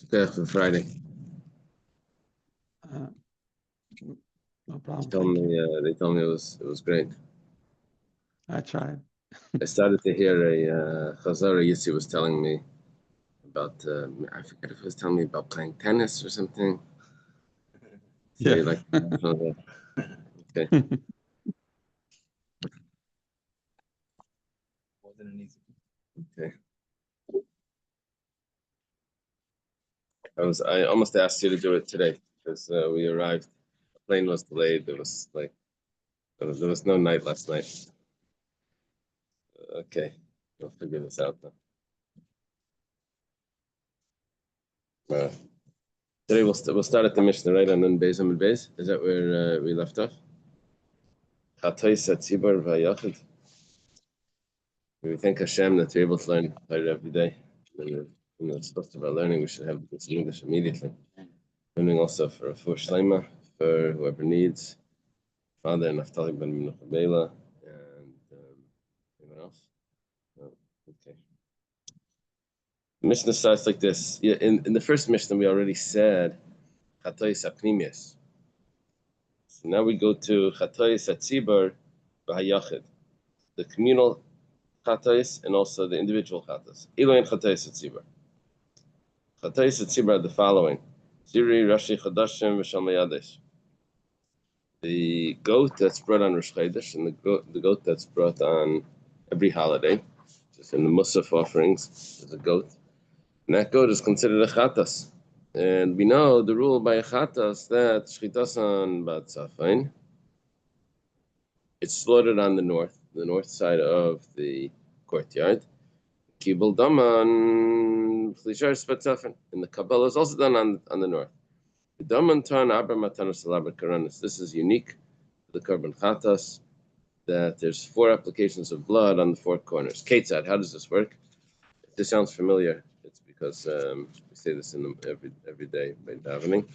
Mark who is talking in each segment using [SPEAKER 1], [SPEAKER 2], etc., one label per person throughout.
[SPEAKER 1] Okay, for Friday.
[SPEAKER 2] No problem.
[SPEAKER 1] They told me it was great.
[SPEAKER 2] I tried.
[SPEAKER 1] I started to hear a Chazara Yitzi was telling me about I forget if it was telling me about playing tennis or something. So
[SPEAKER 2] Yeah.
[SPEAKER 1] like okay.
[SPEAKER 3] Wasn't an easy.
[SPEAKER 1] Okay. I almost asked you to do it today because we arrived. The plane was delayed. There was no night last night. Okay, we'll figure this out now. Today we'll start at the Mishnah, right? And then Beis Amid Beis. Is that where we left off? Chatois Hatzibur V'Hayachid. We thank Hashem that we're able to learn Torah every day. And it's supposed to be learning. We should have this English immediately. Learning also for Shleima, for whoever needs. Father Naftali ben Menucha Bela, and anyone else? No. Okay. The Mishnah starts like this. Yeah, in the first Mishnah, we already said Chatois Apnimius. So now we go to Chatois Hatzibur V'Hayachid, the communal Chatois and also the individual Chatois. Eloin Chatois Hatzibur. Chatois Hatzibur are the following: Ziri Rashi Chodashim V'Shal Yadesh. The goat that's brought on Rosh Chodesh and the goat that's brought on every holiday, just in the Musaf offerings, there's a goat. And that goat is considered a chatas. And we know the rule by a chatas that shchitasan batzafain, it's slaughtered on the north side of the courtyard. Kibul daman flishar spatzafin. And the Kabbalah is also done on the north. This is unique to the Korban Chatas, that there's 4 applications of blood on the 4 corners. Ketzad, how does this work? If this sounds familiar, it's because we say this in every day by davening.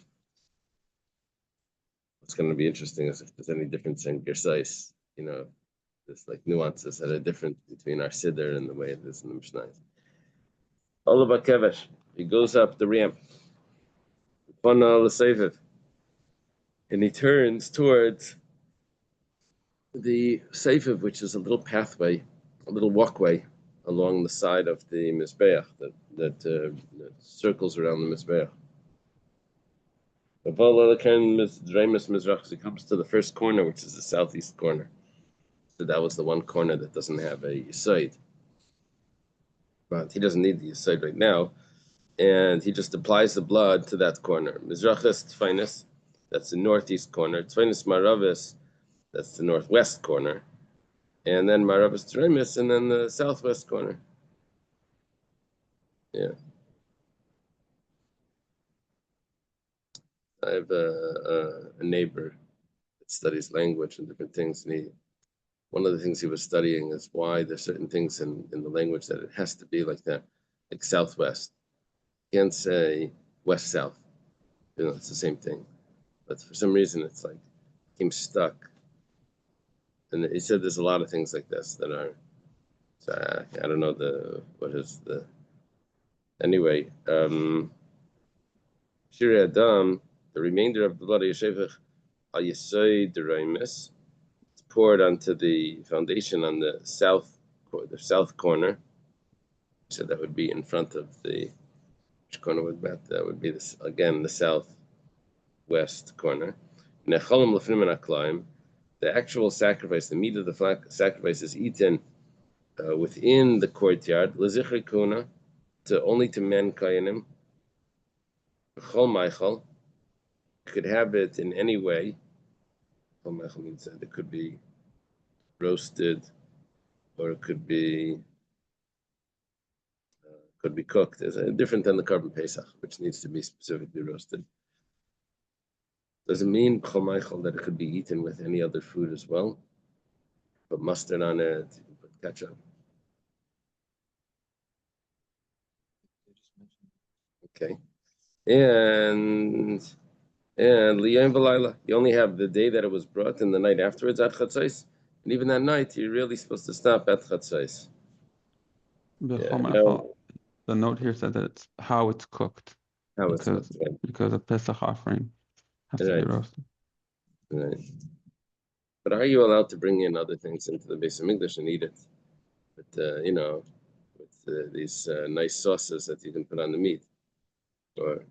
[SPEAKER 1] What's going to be interesting is if there's any difference in Gersais, there's like nuances that are different between our Siddur and the way it is in the Mishnah. Olav Kevesh, he goes up the ramp. And he turns towards the Seifiv, which is a little pathway, a little walkway along the side of the Mizbeach that circles around the Mizbeach. He comes to the first corner, which is the southeast corner. So that was the one corner that doesn't have a Yisoid. But he doesn't need the Yisoid right now. And he just applies the blood to that corner. Mizrachis Tfainis, that's the northeast corner. Tfainis Maravis, that's the northwest corner. And then Maravis Teremis, and then the southwest corner. Yeah. I have a neighbor that studies language and different things. And one of the things he was studying is why there's certain things in the language that it has to be like that, like southwest. You can't say west-south. It's the same thing. But for some reason, it's like became stuck. And he said there's a lot of things like this that are. So I don't know Anyway, Shiri Adam, the remainder of the blood of Yeshevach al Yesod Deraimis, it's poured onto the foundation on the south corner. So that would be in front of which corner would that would be this again, the southwest corner. Nechalim lefnim and aklayim, the actual sacrifice, the meat of the sacrifice is eaten within the courtyard. Lezichri kuna, only to men kayanim. Chol meichel, could have it in any way. Chol meichel means that it could be roasted, or it could be cooked. It's different than the Korban Pesach, which needs to be specifically roasted. Does it mean chol meichel that it could be eaten with any other food as well? Put mustard on it, you can put ketchup. Okay. And Liyam V'Layla, you only have the day that it was brought and the night afterwards at Chatzos. And even that night, you're really supposed to stop at Chatzos.
[SPEAKER 2] The note here said that it's how it's cooked.
[SPEAKER 1] How it's
[SPEAKER 2] because
[SPEAKER 1] cooked, right?
[SPEAKER 2] because a Pesach offering has to be
[SPEAKER 1] Right,
[SPEAKER 2] roasted.
[SPEAKER 1] right. But are you allowed to bring in other things into the base of English and eat it? With with these nice sauces that you can put on the meat, or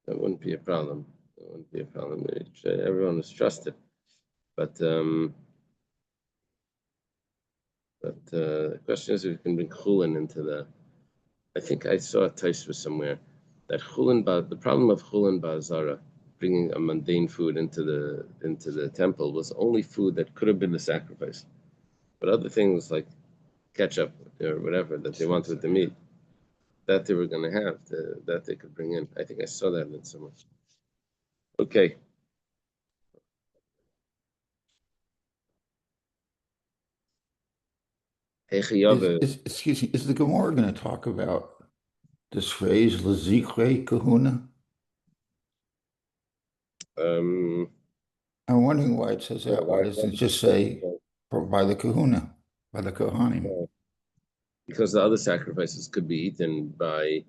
[SPEAKER 1] that wouldn't be a problem. That wouldn't be a problem. Everyone is trusted, but the question is if you can bring chulin into the. I think I saw a taste somewhere that the problem of chulin ba'azara, bringing a mundane food into the temple, was only food that could have been a sacrifice, but other things like ketchup or whatever that they wanted with the meat, that they were going to have, that they could bring in. I think I saw that in somewhere. Okay.
[SPEAKER 3] Excuse me, is the Gemara going to talk about this phrase "lezikre kahuna"? I'm wondering why it says that. Why doesn't it just say by the kahuna, by the kohanim?
[SPEAKER 1] Because the other sacrifices could be eaten by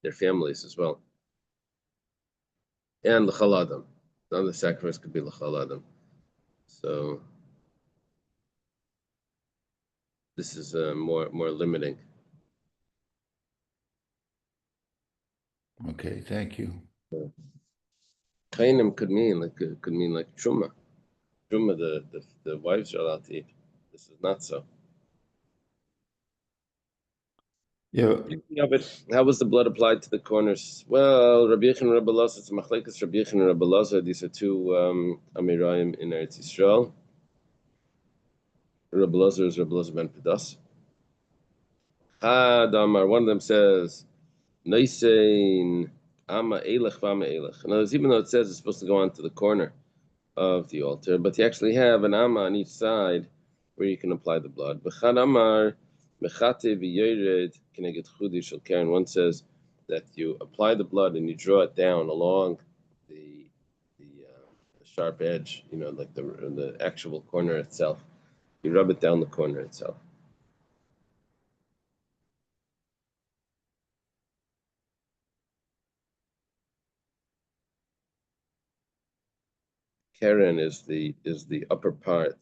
[SPEAKER 1] their families as well. And l'chal adam. The other sacrifice could be l'chal adam. So this is more limiting.
[SPEAKER 3] Okay, thank you.
[SPEAKER 1] Chayim could mean like truma. Truma, the wives are allowed to eat. This is not so.
[SPEAKER 3] Yeah.
[SPEAKER 1] How was the blood applied to the corners? Well, Rabbi Yechon and Rabbi Elazar, it's Machlekes Rabbi Yechon and Rabbi Elazar. These are two Amirayim in Eretz Yisrael. Rabbi Elazar is Rabbi Elazar ben Pedas. Damar, one of them says, Noisein Ama Elech Vama Elech. In other words, even though it says it's supposed to go onto the corner of the altar, but you actually have an Ama on each side where you can apply the blood. B'chad Amar Mechate v'yored Keneged Chudi Shel Karen. One says that you apply the blood and you draw it down along the sharp edge, like the actual corner itself. You rub it down the corner itself. Karen is the upper part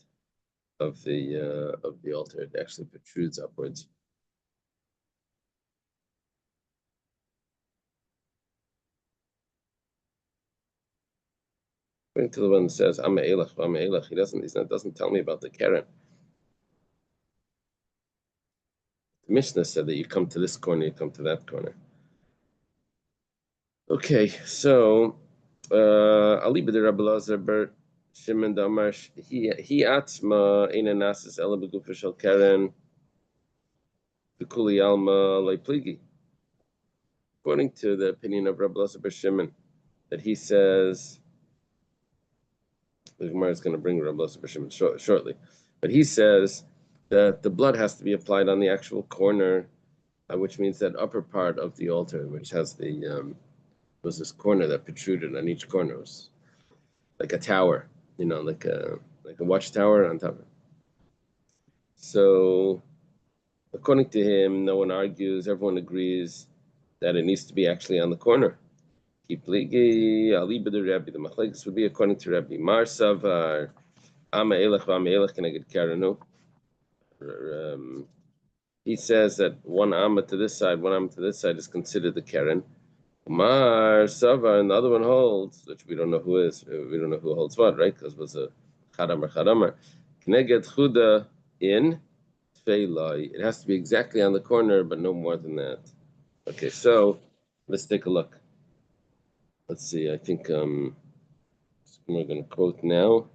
[SPEAKER 1] of the altar. It actually protrudes upwards. According to the one that says "Am Elach, Am Elach," he doesn't tell me about the Karen. The Mishnah said that you come to this corner, you come to that corner. Okay, so Ali b'der Rabbi Elazar ber Shimon Damar he atzma ina nasis ela begufa shel Karen v'kuli alma leipligi. According to the opinion of Rabbi Elazar ber Shimon, that he says, the Gemara is going to bring Rabbi Elazar ber Shimon shortly, but he says that the blood has to be applied on the actual corner, which means that upper part of the altar, which has was this corner that protruded on each corner. It was like a tower, like a watchtower on top of it. So, according to him, no one argues. Everyone agrees that it needs to be actually on the corner. The machlekes would be according to Rabbi Mar Savar, Ama Elech V'Ama Elech Keneged Karenu. He says that one Amma to this side, one Amma to this side is considered the Karen. Mar Savar, and the other one holds, which we don't know who is. We don't know who holds what, right? Because it was a Chadamar. Keneged Chuda in Tfeilai. It has to be exactly on the corner, but no more than that. Okay, so let's take a look. Let's see. I think we're going to quote now.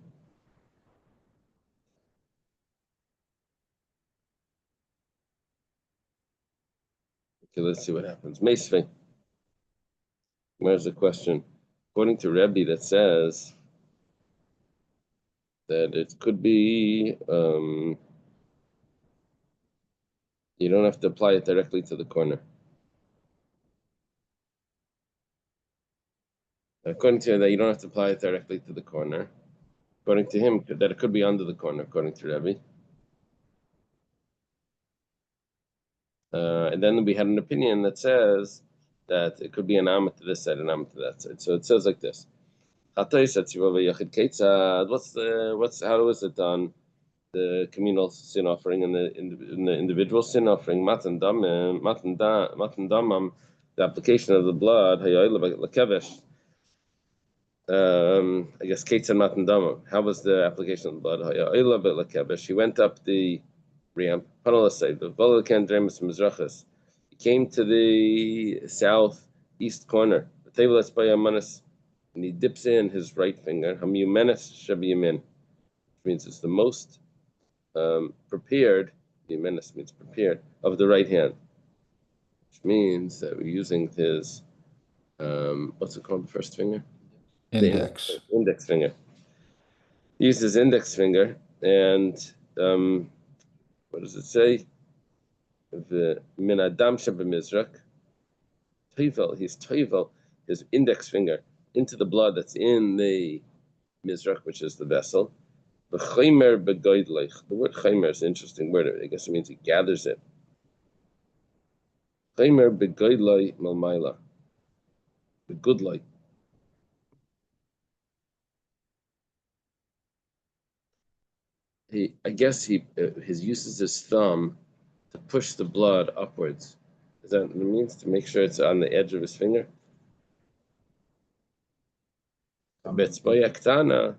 [SPEAKER 1] Okay, let's see what happens. Meisvei. Where's the question? According to Rebbe, that says that it could be you don't have to apply it directly to the corner. According to that, you don't have to apply it directly to the corner. According to him, that it could be under the corner, according to Rebbe. And then we had an opinion that says that it could be an amma to this side, an amma to that side. So it says like this. How is it on the communal sin offering and the individual sin offering? Matan damam, the application of the blood. I guess Kates and Matan damam. How was the application of the blood? He went up the ramp. He came to the southeast corner. And he dips in his right finger. Which means it's the most prepared. Yumenis means prepared of the right hand, which means that we're using his what's it called? The first finger,
[SPEAKER 3] Index.
[SPEAKER 1] The index finger. He used his index finger, and what does it say? The min adam shebemizrak. Toivel, he's toivel his index finger into the blood that's in the mizrach, which is the vessel. The chaymer begoidleich. The word chaymer is an interesting word. I guess it means he gathers it. Chaymer begoidlei malmaila. The good light. I guess he uses his thumb to push the blood upwards. Is that what it means? To make sure it's on the edge of his finger? Betzboyaktana.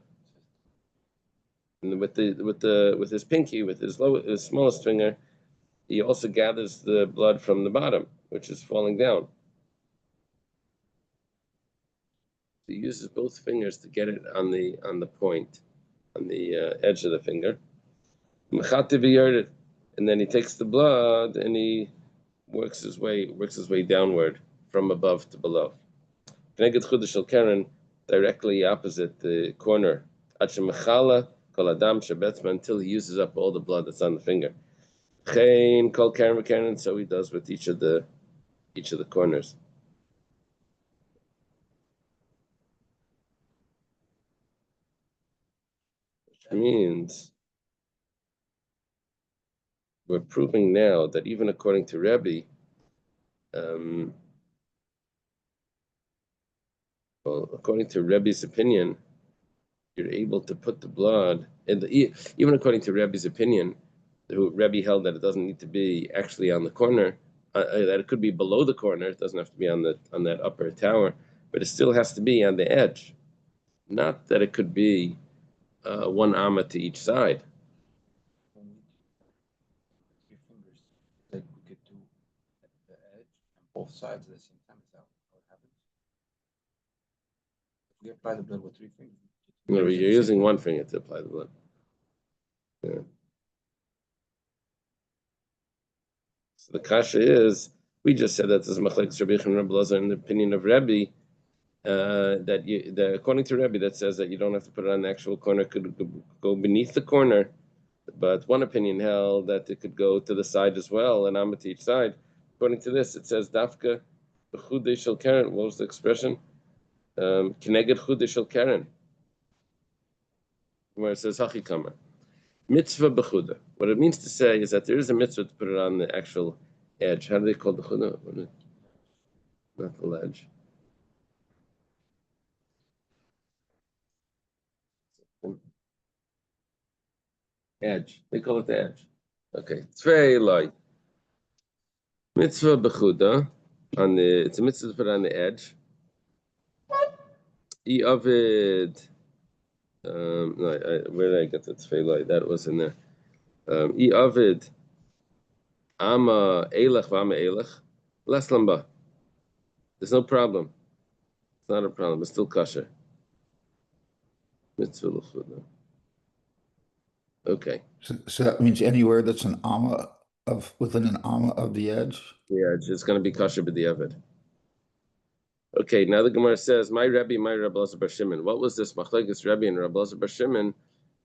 [SPEAKER 1] And with his pinky, with his smallest finger, he also gathers the blood from the bottom, which is falling down. He uses both fingers to get it on the point, on the edge of the finger. And then he takes the blood and he works his way downward from above to below. Directly opposite the corner. Until he uses up all the blood that's on the finger. So he does with each of the corners. Which means we're proving now that even according to Rebbe, according to Rebbe's opinion, you're able to put the blood, and even according to Rebbe's opinion, Rebbe held that it doesn't need to be actually on the corner, that it could be below the corner. It doesn't have to be on that upper tower, but it still has to be on the edge. Not that it could be one amma to each side.
[SPEAKER 4] Three fingers, like we could do at the edge and both sides at the same time. Is that how it happens? If we apply the blood with three fingers.
[SPEAKER 1] You're using one finger to apply the blood. Yeah. So the kasha is, we just said that this is Maseches Zavachim Daf in the opinion of Rebbe, that according to Rebbe, that says that you don't have to put it on the actual corner, could go beneath the corner, but one opinion held that it could go to the side as well, and amma to each side. According to this, it says Dafka b'chudei shel keren. What was the expression? Keneged chudei shel keren, where it says hachikama. Mitzvah b'chuda. What it means to say is that there is a mitzvah to put it on the actual edge. How do they call the chuda? Not the ledge. Edge. They call it the edge. Okay. It's very light. Mitzvah b'chuda. It's a mitzvah to put it on the edge. Avid. Where did I get the tzvei light? That was in there. Avid. Ama elech v'ama elech. Less lamba. There's no problem. It's not a problem. It's still kosher. Mitzvah l'chuda. Okay.
[SPEAKER 3] So that means anywhere that's an amma within an amma of the edge?
[SPEAKER 1] The edge is going to be kosher b'diavad. Okay, now the Gemara says, "My Rebbe, my Rabbi Elazar bar Shimon." What was this machlokes Rebbe and Rabbi Elazar bar Shimon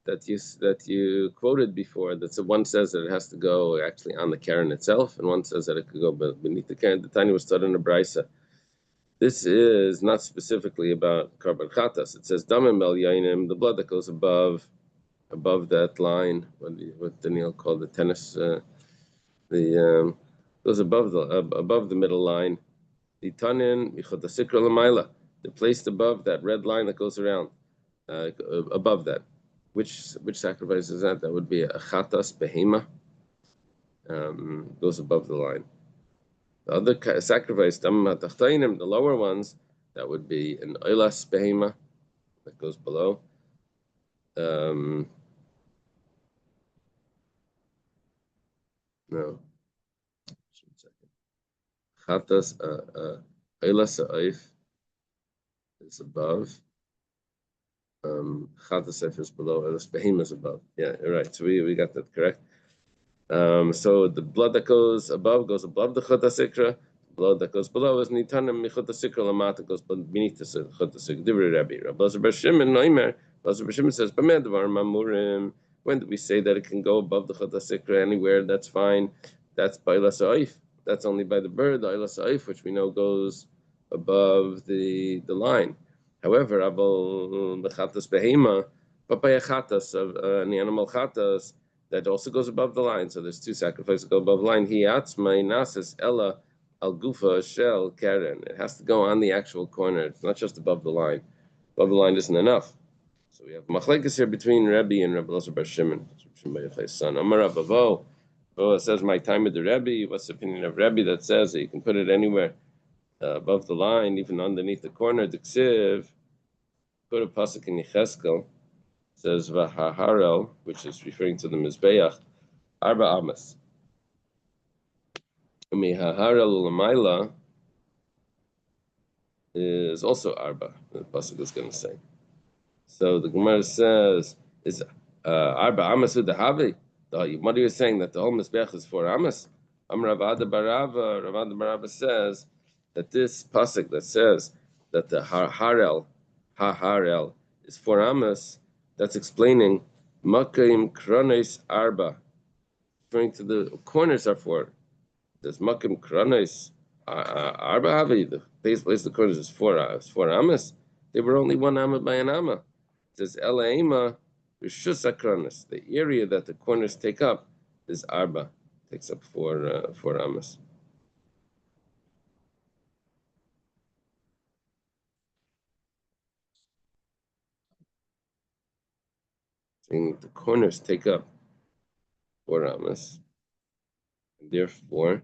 [SPEAKER 1] that you quoted before? That one says that it has to go actually on the keren itself, and one says that it could go beneath the keren. The Tanya was studied in a brisa. This is not specifically about karban chatas. It says damim el yainim, the blood that goes above that line. What Daniel called the tennis, the goes above the middle line. The tanin michot hasikra l'mayla. They're placed above that red line that goes around, above that. Which sacrifice is that? That would be a chatas behema. Goes above the line. The other sacrifice, the lower ones, that would be an oilas behema that goes below. No. Chatas oilas oif is above. Chatas oif is below. Oilas behema is above. Yeah, you're right. So we got that correct. So the blood that goes above the chut hasikra. Blood that goes below is nitanim michut hasikra lamata, goes beneath the chut hasikra. Divrei Rabbi. Rabbi Lazar bar Shimon noimer. Lazar bar Shimon says, "B'med dvar mamurim." When do we say that it can go above the chut hasikra anywhere? That's fine. That's by oilas oif. That's only by the bird, the oilas oif, which we know goes above the line. However, abol bechatas behema, but by a chatas of an animal chatas, that also goes above the line. So there's two sacrifices that go above the line. Hiatzmai nasis ella al gufa shel keren. It has to go on the actual corner. It's not just above the line. Above the line isn't enough. So we have machlekes here between Rebbe and Rabbi Lazar bar Shimon. Son Amar Abavo. Oh, it says my time with the Rebbe. What's the opinion of Rebbe that says that you can put it anywhere above the line, even underneath the corner? Diksiv. Put a pasuk in Yecheskel. Says Vahaharel, which is referring to the Mizbeach, Arba Amas. Mihaharel Lamaila is also Arba, the pasuk is going to say. So the Gemara says, is Arba Amas Udahavi? What are you saying, that the whole Mizbeach is 4 Amas? Ravada Barava says that this pasuk that says that the Haharel is 4 Amas, that's explaining Makim Kronis Arba, referring to the corners are 4. There's Makim Kronis Arba Havi, the place the corners is 4 Amas. They were only 1 Amma by an Amma. It says Elaima Rishus Akronis. The area that the corners take up is Arba, takes up 4 Amas. And the corners take up 4 Amas. And therefore,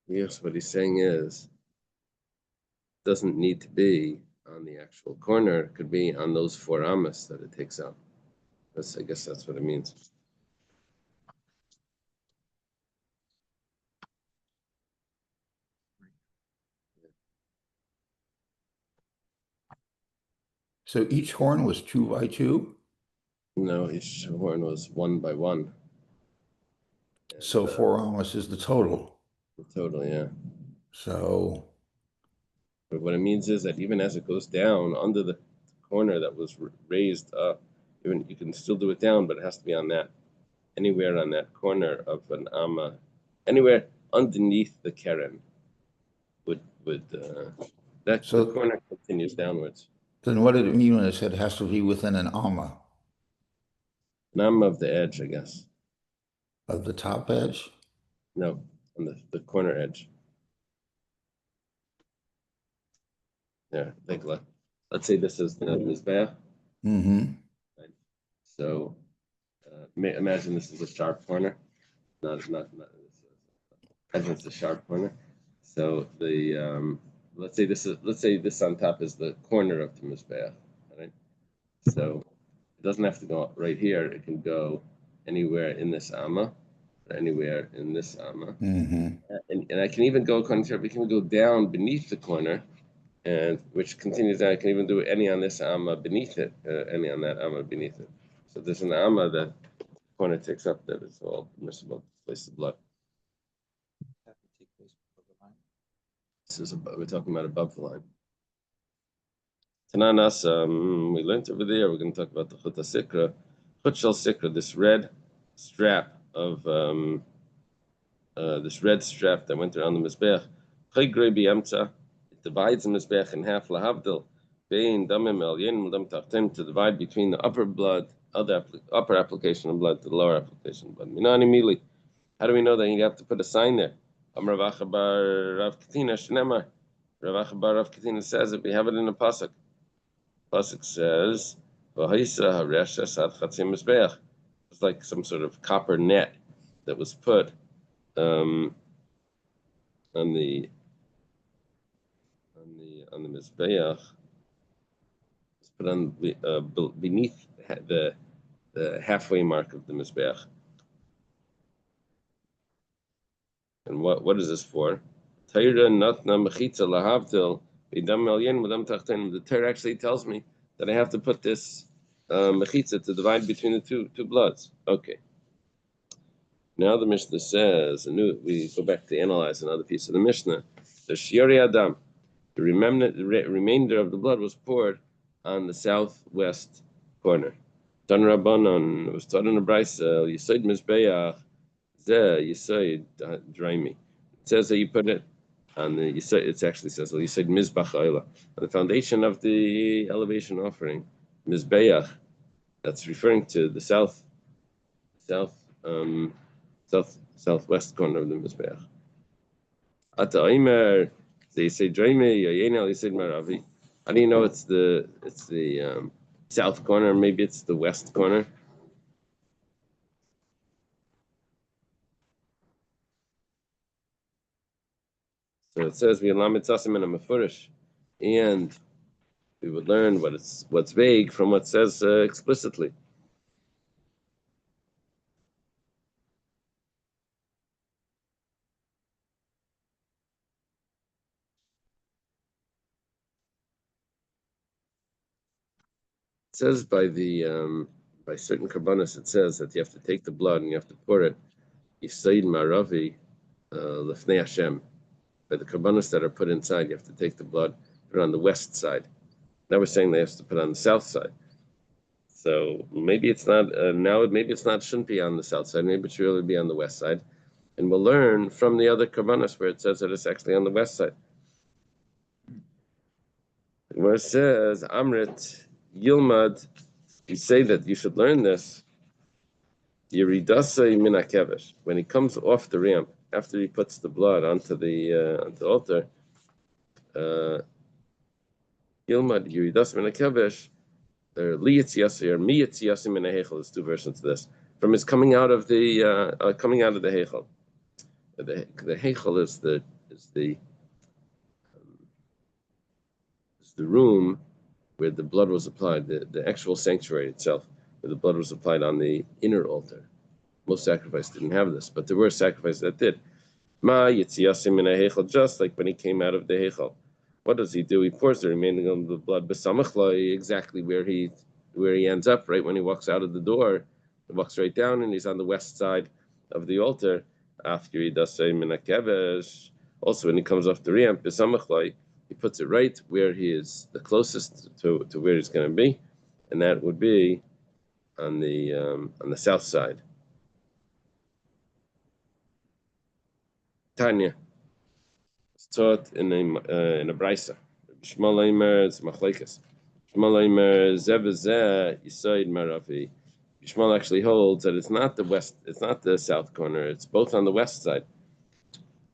[SPEAKER 1] yes, what he's saying is, doesn't need to be on the actual corner. It could be on those 4 Amas that it takes up. I guess that's what it means.
[SPEAKER 3] So each horn was 2 by 2?
[SPEAKER 1] No, each horn was 1 by 1. And,
[SPEAKER 3] so 4 Amos is the total.
[SPEAKER 1] The total, yeah.
[SPEAKER 3] So.
[SPEAKER 1] But what it means is that even as it goes down under the corner that was raised up, even you can still do it down, but it has to be on that, anywhere on that corner of an Amma, anywhere underneath the Keren the corner continues downwards.
[SPEAKER 3] Then what did it mean when it said it has to be within an Amma?
[SPEAKER 1] An Amma of the edge, I guess.
[SPEAKER 3] Of the top edge?
[SPEAKER 1] No, on the corner edge. Yeah, take a look. Let's say this is the Mizbeach.
[SPEAKER 3] Mm-hmm.
[SPEAKER 1] Right. So imagine this is a sharp corner. Imagine it's a sharp corner. So the let's say this on top is the corner of the Mizbeach. Right. So it doesn't have to go right here. It can go anywhere in this Amma, or anywhere in this Amma.
[SPEAKER 3] Mm-hmm.
[SPEAKER 1] And I can even go, according to it, we can go down beneath the corner, and which continues down. I can even do any on this Amma beneath it, any on that Amma beneath it. So there's an Amma that the corner takes up that is all permissible to place the blood. This is we're talking about above the line. Tananas, we learned over there. We're going to talk about the Chut HaSikra, Chut Shel Sikra, this red strap of this red strap that went around the mizbeach. It divides the mizbeach in half. Lahavdil bein damim elyin dam tachtim, to divide between the upper blood, upper application of blood to the lower application of blood. Minani mili. How do we know that you have to put a sign there? Amar Rav Acha bar Rav Katina shnemar. Rav Acha bar Rav Katina says it. We have it in the pasuk. Pasuk says, "V'haisa hareshes ad chatzim mizbeach." It's like some sort of copper net that was put on the mizbeach. It's put on beneath the halfway mark of the mizbeach. And what is this for? The Torah actually tells me that I have to put this mechitza to divide between the two bloods. Okay. Now the Mishnah says, we go back to analyze another piece of the Mishnah. The shiori adam, the remainder of the blood was poured on the southwest corner. Dan Rabbanon, it was taught in the Brisa, Yisoid Mizbeach, Yisoid Draimi. It says that you put it on the Yisoid, it actually says Yisoid Mizbach Oila, on the foundation of the elevation offering, Mizbeach, that's referring to the southwest corner of the Mizbeach. Ata Omer, they say Draimi, Yayena, Yisoid Maravi. How do you know it's the south corner? Maybe it's the west corner. So it says we lamed tzasim in a mefurish, and we would learn what's vague from what says explicitly. It says by certain karbanos, it says that you have to take the blood and you have to pour it yisaid maravi lefnei Hashem. By the karbanos that are put inside, you have to take the blood, put it on the west side. Now we're saying they have to put it on the south side. So maybe it's not shouldn't be on the south side. Maybe it should really be on the west side. And we'll learn from the other karbanos where it says that it's actually on the west side. Where it says Amrit Yilmad, you say that you should learn this. Yeridasei min hakevesh, when he comes off the ramp after he puts the blood onto the altar. Yilmad Yeridasei min hakevesh. There liyitziasi or miyitziasi min hahechel. There's two versions of this. From his coming out of the hechel. The hechel is the room where the blood was applied, the actual sanctuary itself, where the blood was applied on the inner altar. Most sacrifices didn't have this, but there were sacrifices that did. Ma yitziyasim in a hechel, just like when he came out of the hechel. What does he do? He pours the remaining of the blood b'samachloi, exactly where he ends up, right when he walks out of the door. He walks right down, and he's on the west side of the altar. After he does say min hakevesh, also when he comes off the ramp, b'samachloi, he puts it right where he is the closest to where he's going to be, and that would be on the south side. Tanya, it's taught in a brisa. Shmuel Eimer, it's machlekes. Shmuel Eimer zevazeh yisoid maravi. Shmuel actually holds that it's not the south corner. It's both on the west side.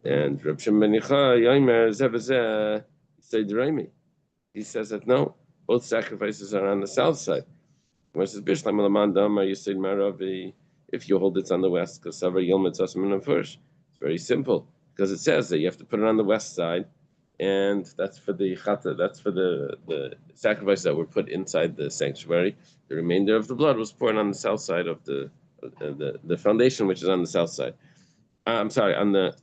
[SPEAKER 1] And Reb Shimon ben Yochai Eimer zevazeh yisoid raimi. He says that no, both sacrifices are on the south side. If you hold it on the west, because it's very simple, because it says that you have to put it on the west side, and that's for the chata, that's for the sacrifices that were put inside the sanctuary. The remainder of the blood was poured on the south side of the foundation, which is on the south side. I'm sorry, on the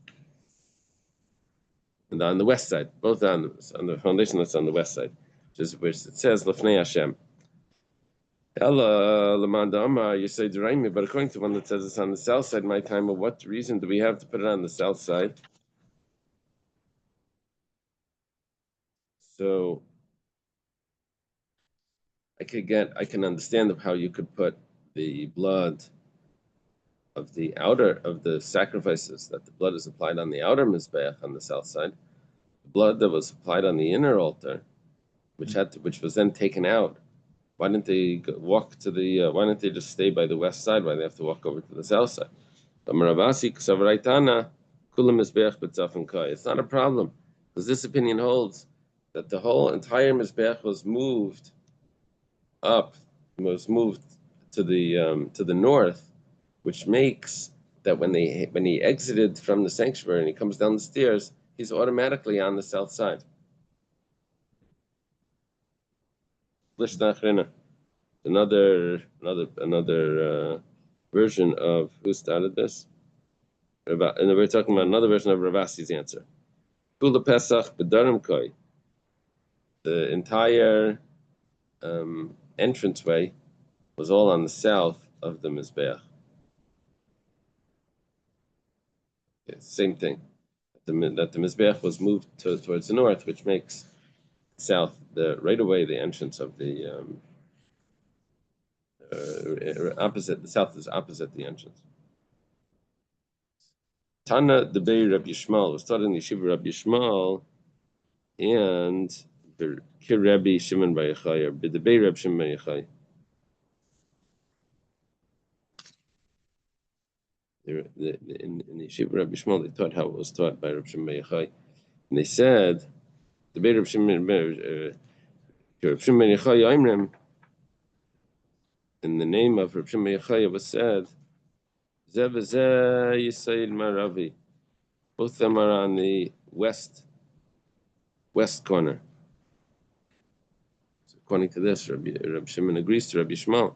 [SPEAKER 1] west side, both on the foundation that's on the west side, which it says Lefnei Hashem. Ella Lamanda Amar, you say Duraimi, but according to one that says it's on the south side, my time, of what reason do we have to put it on the south side? So I can understand how you could put the blood of the sacrifices, that the blood is applied on the outer mizbeach on the south side, the blood that was applied on the inner altar, which was then taken out. Why didn't they walk to the? Why didn't they just stay by the west side? Why do they have to walk over to the south side? It's not a problem, because this opinion holds that the whole entire mizbeach was moved to the north, which makes that when he exited from the sanctuary and he comes down the stairs, he's automatically on the south side. Another version of who started this. And we're talking about another version of Ravasi's answer. Kula Pesach B'Darim Koi. The entire entranceway was all on the south of the Mizbeach. Same thing. That the Mizbeach was moved towards the north, which makes south right away the entrance of the opposite. The south is opposite the entrance. Tana the Bei Rabbi Yishmael was taught in the Yeshiva Rabbi Yishmael and Rabbi Shimon Bar Yochai, or the Bei Rabbi Shimon Bar Yochai. In the Yeshiva Rabbi Yishmael, they taught how it was taught by Rabbi Shimon Bar Yochai, and they said the Bei Rabbi Shimon Bar Yochai, in the name of Rabbi Shimon Bar Yochai, it was said, Zeh v'zeh Yisayid Maravi. Both of them are on the west corner. So according to this, Rabbi Shimon agrees to Rabbi Yishmael.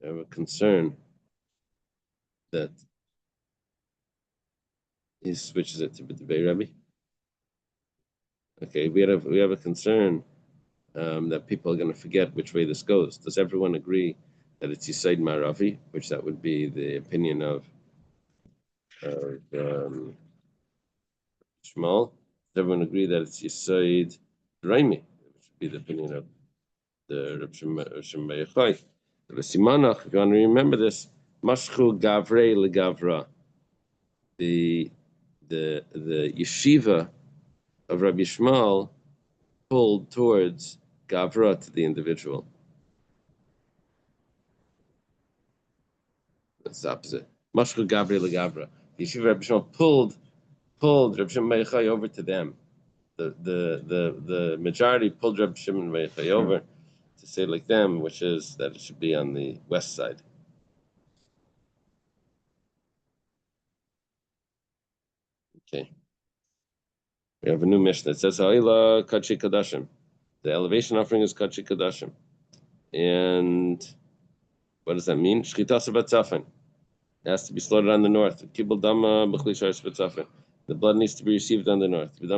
[SPEAKER 1] I have a concern that he switches it to the Bei Rabbi. Okay, we have a concern that people are going to forget which way this goes. Does everyone agree that it's Yisaid Maravi, which that would be the opinion of Shmuel? Does everyone agree that it's Yisaid Raimi, which would be the opinion of the Reb Shimon Bar Yochai? The Simanach, if you want to remember this, Mashchu Gavrei Legavra. The yeshiva of Rabbi Yishmael pulled towards Gavra, to the individual. That's the opposite. Mashchu Gavrei Legavra. The yeshiva of Rabbi Yishmael pulled Rabbi Shimon Bar Yochai over to them. The majority pulled Rabbi Shimon Bar Yochai over to say like them, which is that it should be on the west side. Okay. We have a new Mishnah. It says, Ha'ila Kachi Kadashim. The elevation offering is Kachi Kadashim. And what does that mean? Shchitas Batzafin. It has to be slaughtered on the north. Kibul Dama B'chli Batzafin. The blood needs to be received on the north. And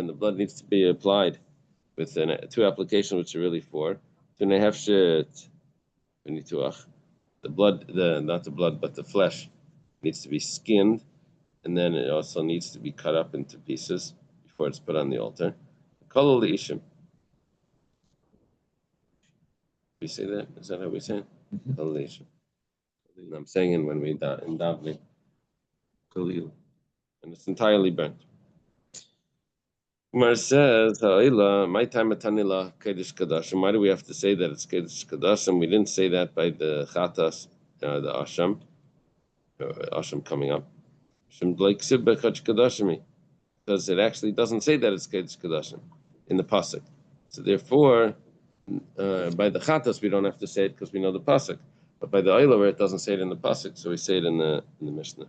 [SPEAKER 1] the blood needs to be applied with two applications, which are really four. The blood, not the blood, but the flesh needs to be skinned, and then it also needs to be cut up into pieces before it's put on the altar. Kol Ishim. We say that? Is that how we say it? Kol Ishim. I'm saying it when we in davening. Khalil. And it's entirely burnt. Umar says, my time at Tanila Kedesh Kadashim. Why do we have to say that it's Kedesh Kadashim? We didn't say that by the Chatas, the Asham. Asham coming up. Because it actually doesn't say that it's Kedesh Kadashim in the pasuk. So therefore, by the Chatas we don't have to say it because we know the pasuk. But by the Oila, where it doesn't say it in the pasuk, so we say it in the Mishnah.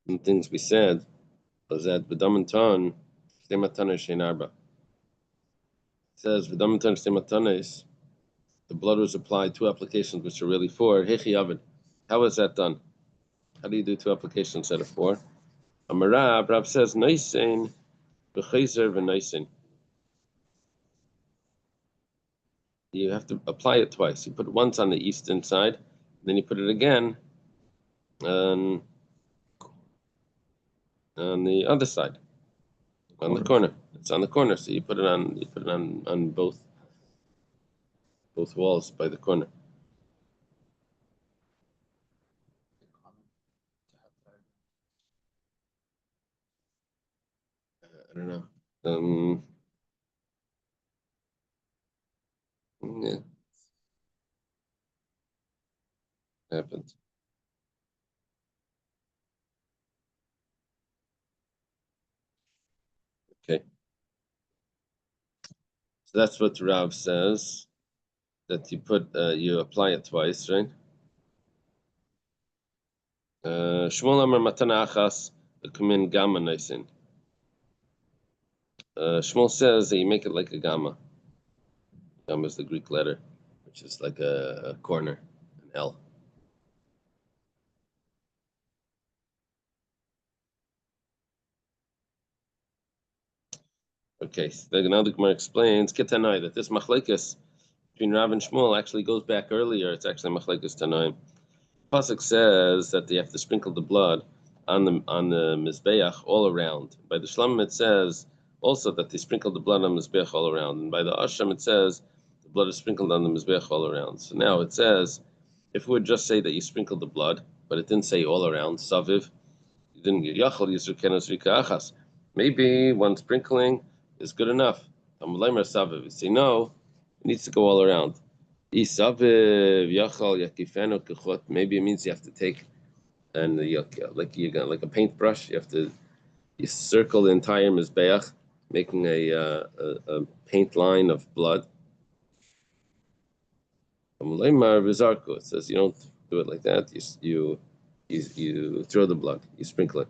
[SPEAKER 1] And things we said was that V'damantan Stemataner Sheinarba. It says V'damantan Stematanes, the blood was applied, two applications, which are really four. Hechi Avid. How is that done? How do you do two applications instead of four? Amarab, Rab says, Noisein B'chayzer v'naisin. You have to apply it twice. You put it once on the eastern side, then you put it again on the other side, on the corner. It's on the corner, so you put it on both walls by the corner. I don't know. Yeah, happens. Okay. So that's what Rav says, that you apply it twice, right? Shmuel Amar Matana Achas Kumin Gamma Naisin. Shmuel says that you make it like a gamma. Gamma is the Greek letter, which is like a corner, an L. Okay, so now the Gemara explains Ketanai that this machlekes between Rav and Shmuel actually goes back earlier. It's actually machlekes Tanaim. Pasuk says that they have to sprinkle the blood on the mizbeach all around. By the Shlamim it says also that they sprinkle the blood on the mizbeach all around, and by the Asham it says the blood is sprinkled on the mizbeach all around. So now it says, if we would just say that you sprinkled the blood, but it didn't say all around, saviv, you didn't get yachal yisur kenos rika achas. Maybe one sprinkling is good enough. Saviv. You say no, it needs to go all around. Maybe it means you have to take and like a paintbrush. You circle the entire mizbeach, making a paint line of blood. It says you don't do it like that. You throw the blood, you sprinkle it.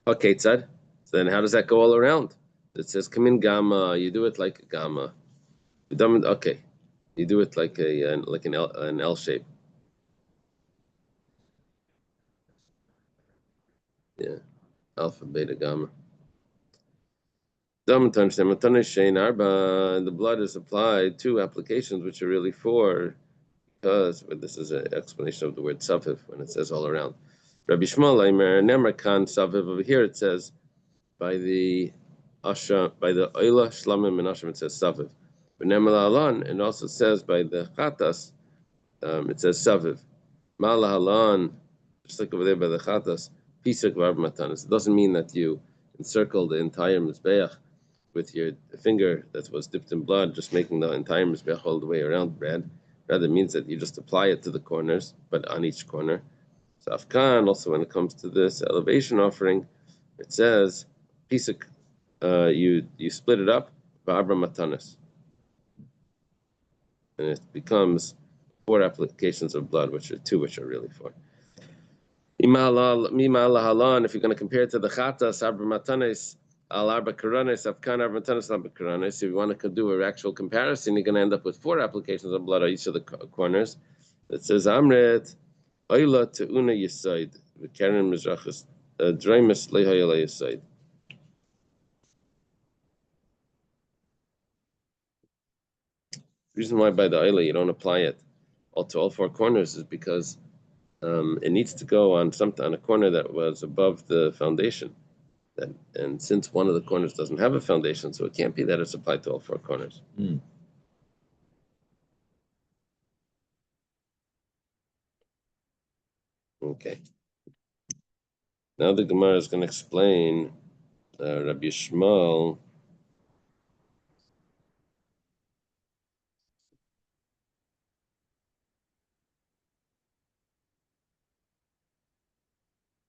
[SPEAKER 1] Okay, tzad. So then how does that go all around? It says come in gamma. You do it like a gamma. Okay, you do it like an L shape. Yeah, alpha, beta, gamma. The blood is applied to applications, which are really four, because this is an explanation of the word saviv when it says all around. Rabbi Shmuel Aimer Nemer Kan saviv. Over here it says by the Oila Shlamim and Asham it says saviv. But Nemer Alan, and also says by the Chatas it says saviv. Mala Halan, just like over there by the Chatas, Pisak Varv Matanis. It doesn't mean that you encircle the entire mizbeach with your finger that was dipped in blood, just making the entire mizbeach all the way around bread. Rather, it means that you just apply it to the corners, but on each corner. So Afkan, also when it comes to this elevation offering, it says, Pisak, you split it up, Va'abra Matanis. And it becomes 4 applications of blood, which are really 4. If you're going to compare it to the Chatas, Abra Matanis, Al Arba Karanes, Afkan Arba Matanis, Arba Karanes, if you want to do an actual comparison, you're going to end up with 4 applications of blood on each of the corners. It says, Amret, Oila Te'una Yisaid, V'Karen Mizrachis, Draimus Lehayala Yisaid. The reason why by the Oila you don't apply it to all 4 corners is because it needs to go on a corner that was above the foundation. And since one of the corners doesn't have a foundation, so it can't be that it's applied to all 4 corners. Okay. Now the Gemara is going to explain Rabbi Yishmael.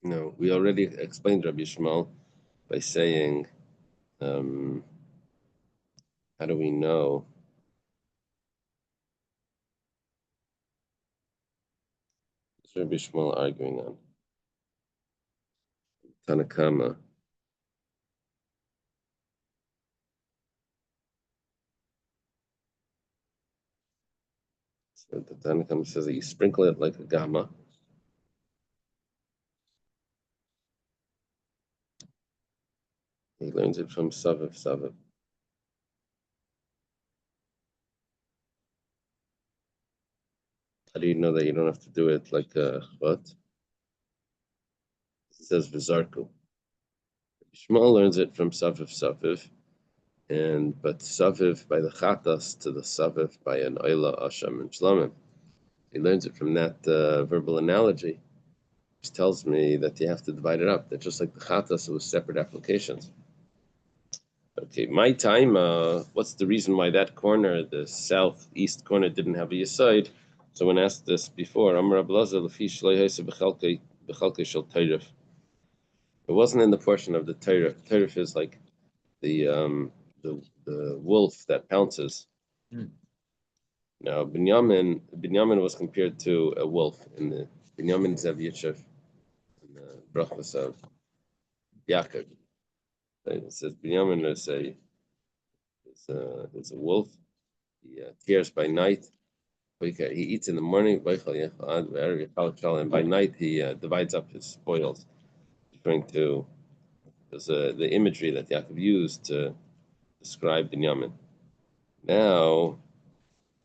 [SPEAKER 1] No, we already explained Rabbi Yishmael by saying, how do we know? What's Rabbi Yishmael arguing on? Tanakama. So the Tanakama says that you sprinkle it like a gamma. He learns it from Savav. How do you know that you don't have to do it like what? It says Vizarku. Shmuel learns it from Saviv, but Saviv by the Chatas to the Saviv by an Oila, Asham, and Shlamim. He learns it from that verbal analogy, which tells me that you have to divide it up. That just like the Chatas, it was separate applications. Okay, my time, what's the reason why that corner, the southeast corner, didn't have a Yisoid? Someone asked this before. It wasn't in the portion of the Torah. Torah is like the wolf that pounces. Now, Binyamin was compared to a wolf in the Binyamin Zev Yishev, in the Brachos of Yaakov. It says Binyamin is a wolf. He tears by night. He eats in the morning, and by night he divides up his spoils. Referring to the imagery that Yaakov used to describe Binyamin. Now,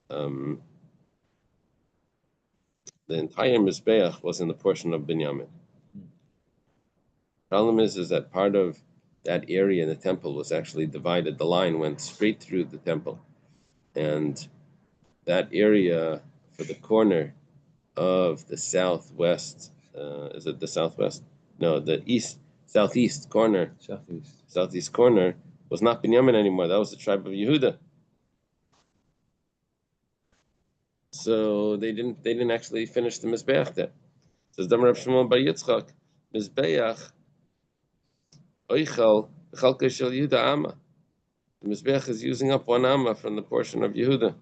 [SPEAKER 1] the entire Mizbeach was in the portion of Binyamin. Problem is that part of that area in the temple was actually divided. The line went straight through the temple. And that area for the corner of the southwest, is it the southwest? No, the southeast corner. Southeast corner was not Binyamin anymore. That was the tribe of Yehuda. So they didn't actually finish the Mizbeach there. Says Damar Rav Shmuel Bar Yitzchak, Mizbeach Oichel Chalka Shel Yehuda Amma. The Mizbeach is using up one Amma from the portion of Yehuda.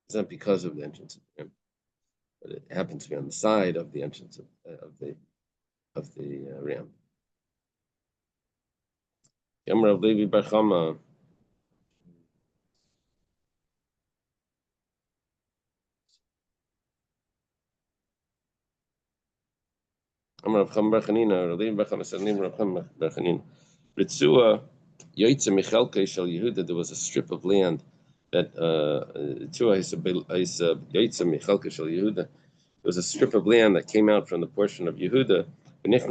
[SPEAKER 1] It's not because of the entrance of the ramp, but it happens to be on the side of the entrance of the ramp. Yom Rav Levi Bar Chama. Rav Chama Bar Chanina, Rav Levi Bar Chama said, Rav Chama Bar Chanina. Ritzua Yoitze Michelkei Shel Yehuda. There was a strip of land that there was a strip of land that came out from the portion of Yehuda, and it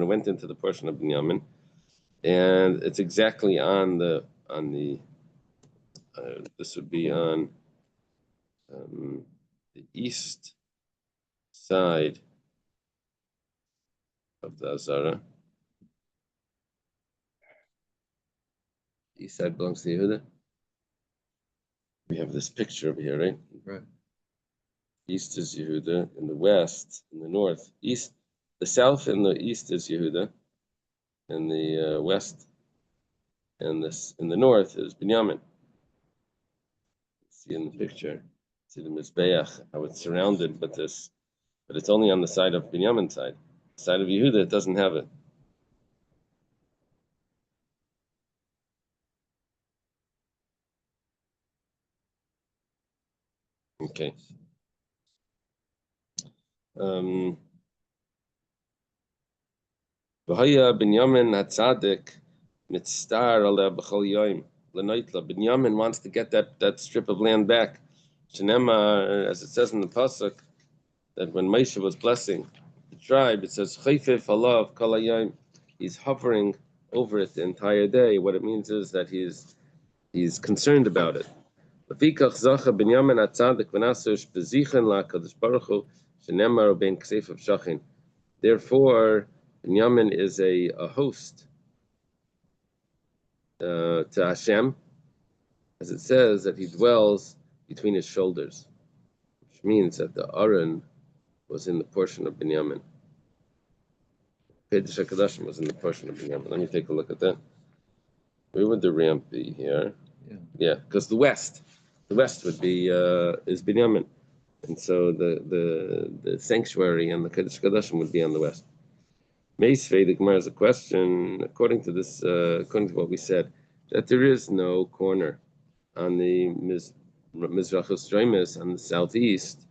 [SPEAKER 1] went into the portion of Binyamin, and it's exactly on the this would be on the east side of the Azara. East side belongs to Yehuda. We have this picture over here, right?
[SPEAKER 4] Right.
[SPEAKER 1] East is Yehuda, in the west, in the north, east, the south and the east is Yehuda, and the west and this in the north is Binyamin. See in the picture, see the Mizbeach, how it's surrounded, but it's only on the side of Binyamin side. The side of Yehuda, it doesn't have it. Okay. V'haya Binyamin hatzadik mitzstar aleh b'chol yoyim l'noitla. Binyamin wants to get that strip of land back. Shenema, as it says in the pasuk, that when Moshe was blessing the tribe, it says chayfif alav kol hayom. He's hovering over it the entire day. What it means is that he's concerned about it. Lefikach zacha Binyamin hatzadik v'nasosh bezichen la'kadosh baruch hu shenemar ben ksef of shachin. Therefore, Binyamin is a host to Hashem, as it says that he dwells between his shoulders, which means that the Aron was in the portion of Binyamin. Kodesh HaKodashim was in the portion of Binyamin. Let me take a look at that. Where would the ramp be here? Yeah, because the west would be is Binyamin, and so the sanctuary and the Kodesh HaKodashim would be on the west. Meisvei, the Gemara has a question. According to this, according to what we said, that there is no corner on the Mizrachos Dreimis on the southeast.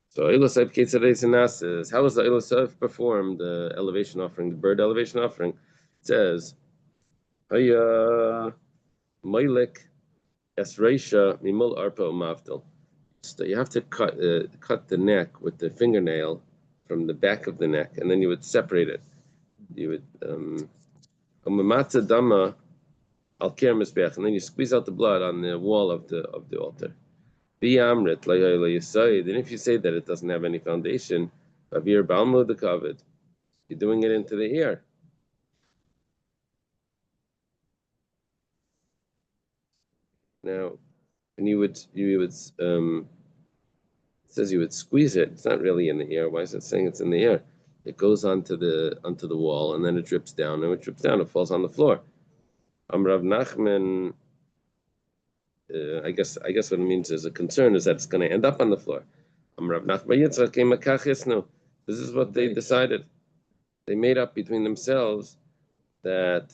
[SPEAKER 1] So Ilosef Ketzadei Sinasis, how was the Ilosef performed, the elevation offering, the bird elevation offering? It says, Haya Moilik Esreisha Mimul Arpa Mavdil. So you have to cut the neck with the fingernail from the back of the neck, and then you would separate it. You would dama al mizbeach, and then you squeeze out the blood on the wall of the altar. B'yamrit and if you say that it doesn't have any foundation, you're doing it into the ear. Now, and it says you would squeeze it. It's not really in the ear. Why is it saying it's in the ear? It goes onto the wall, and then it drips down. And when it drips down, it falls on the floor. Rav Nachman, I guess what it means is a concern is that it's going to end up on the floor. This is what they decided. They made up between themselves that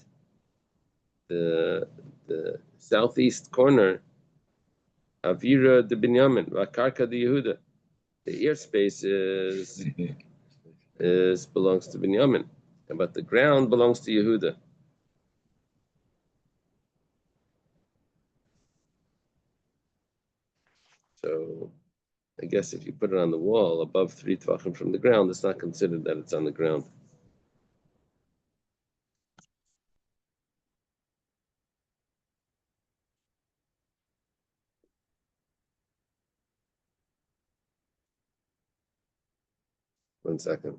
[SPEAKER 1] the southeast corner, Avira de Binyamin, Vakarka de Yehuda, the ear space belongs to Binyamin, but the ground belongs to Yehuda. So I guess if you put it on the wall above 3 tvachim from the ground, it's not considered that it's on the ground. One second.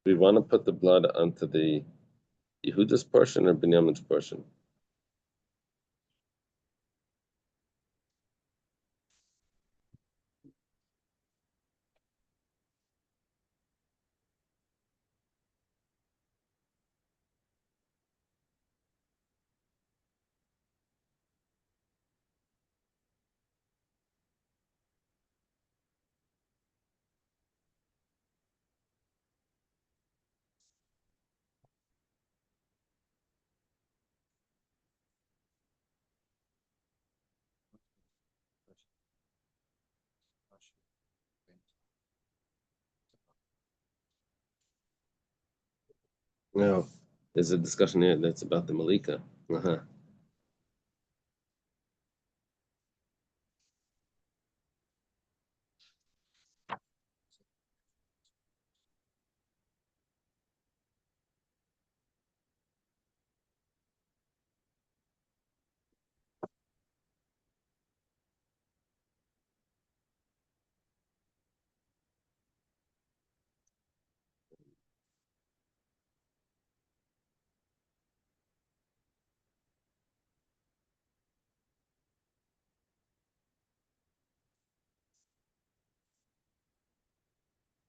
[SPEAKER 1] We want to put the blood onto the Yehuda's portion or Binyamin's portion? No, there's a discussion here that's about the Malika. Uh-huh.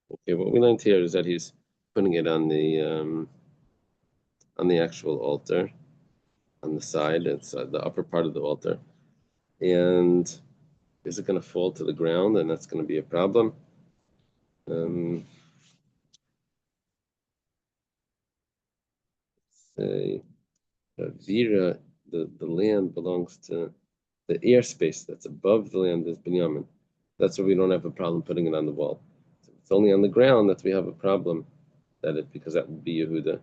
[SPEAKER 1] Okay, what we learned here is that he's putting it on the actual altar, on the side. It's the upper part of the altar, and is it going to fall to the ground? And that's going to be a problem. Say, Vira, the land belongs to the airspace that's above the land is Binyamin. That's why we don't have a problem putting it on the wall. So it's only on the ground that we have a problem because that would be Yehuda.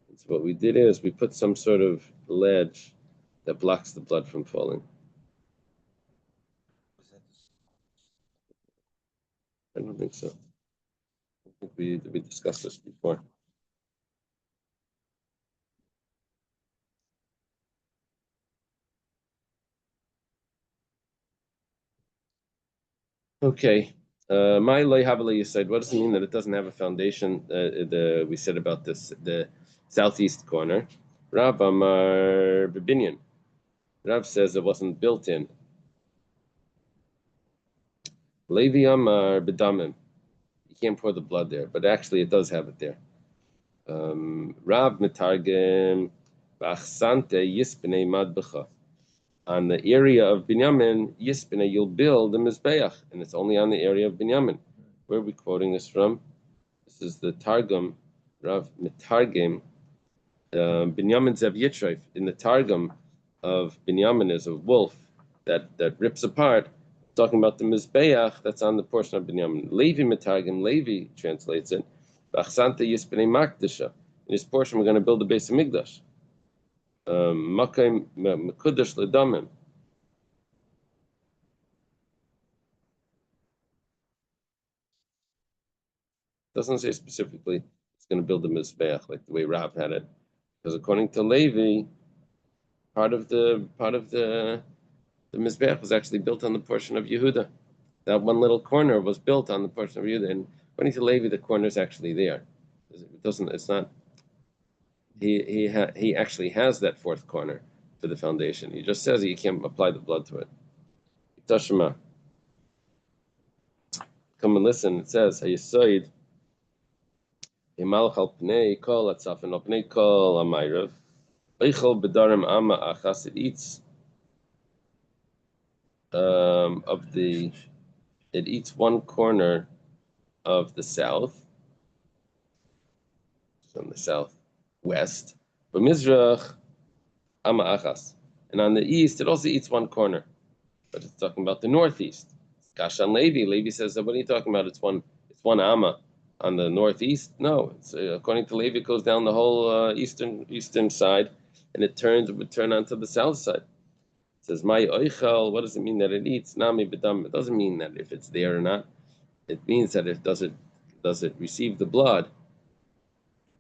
[SPEAKER 1] And so what we did is we put some sort of ledge that blocks the blood from falling. I don't think so. I think we discussed this before. Okay. My Leihavali, you said, what does it mean that it doesn't have a foundation? We said about the southeast corner. Rav Amar Bibinyan. Rav says it wasn't built in. Levi Amar B'damim. can't pour the blood there, but actually it does have it there. Rav Mitargim Bachsante Yispene Madbecha. On the area of Binyamin, Yispene, you'll build the Mizbeach, and it's only on the area of Binyamin. Where are we quoting this from? This is the Targum, Rav Mitargim, Binyamin Zev Yitrayf. In the Targum of Binyamin is a wolf that rips apart, talking about the Mizbeach that's on the portion of Binyamin. Levi Mitargim, Levi translates it, Bachsante Yispene Makdisha. In this portion, we're going to build the base of Migdash. Makim Mekudash Ledamim. Doesn't say specifically it's going to build the Mizbeach like the way Rav had it, because according to Levi, part of the Mizbeach was actually built on the portion of Yehuda. That one little corner was built on the portion of Yehuda, and according to Levi, the corner is actually there. It doesn't. It's not. He actually has that fourth corner to the foundation. He just says you can't apply the blood to it. Tashma. Come and listen. It says Hayisoid. Imalch al pnei kol atzafin al pnei kol amayrav. Eichel bedarim ama achas. It eats it eats one corner of the south, from the southwest. But Mizrach ama achas, and on the east it also eats one corner, but it's talking about the northeast. Kashan Levi. Levi says that what are you talking about? It's one ama on the northeast. No, it's according to Levi, it goes down the whole eastern side, and it would turn onto the south side. It says my oichel. What does it mean that it eats? Nami bedam. It doesn't mean that if it's there or not. It means that it does it receive the blood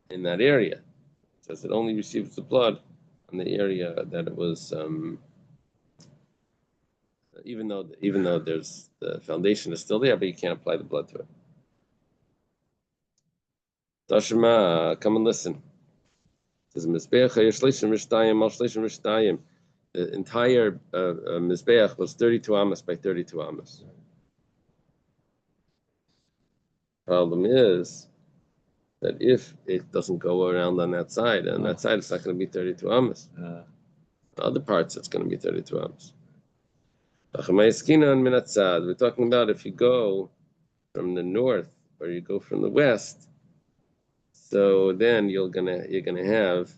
[SPEAKER 1] in that area. It says it only receives the blood on the area that it was. Even though there's the foundation is still there, but you can't apply the blood to it. Tashma, come and listen. It says Mizbeach Yishlishim Rishtayim Al Shlishim Rishtayim. The entire Mizbeach was 32 amas by 32 amas. Problem is that if it doesn't go around on that side, and that side it's not going to be 32 amas. Other parts it's going to be 32 amas. We're talking about if you go from the north or you go from the west, so then you're gonna have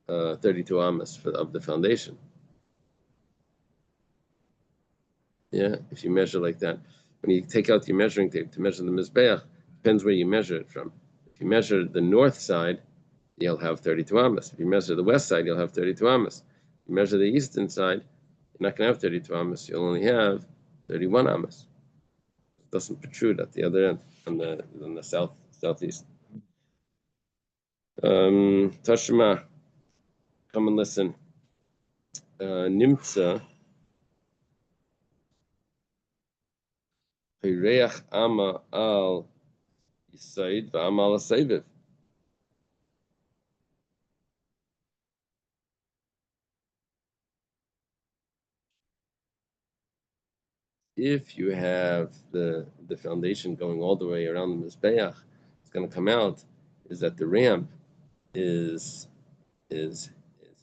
[SPEAKER 1] 32 amas of the foundation. Yeah, if you measure like that. When you take out your measuring tape to measure the Mizbeach, depends where you measure it from. If you measure the north side, you'll have 32 amas. If you measure the west side, you'll have 32 amas. If you measure the eastern side, you're not going to have 32 amas. You'll only have 31 amas. It doesn't protrude at the other end, on the southeast. Tashma, come and listen. Nimtza. Hireach ama al yisaid v'ama al aseviv. If you have the foundation going all the way around the Mizbeach, it's going to come out is that the ramp is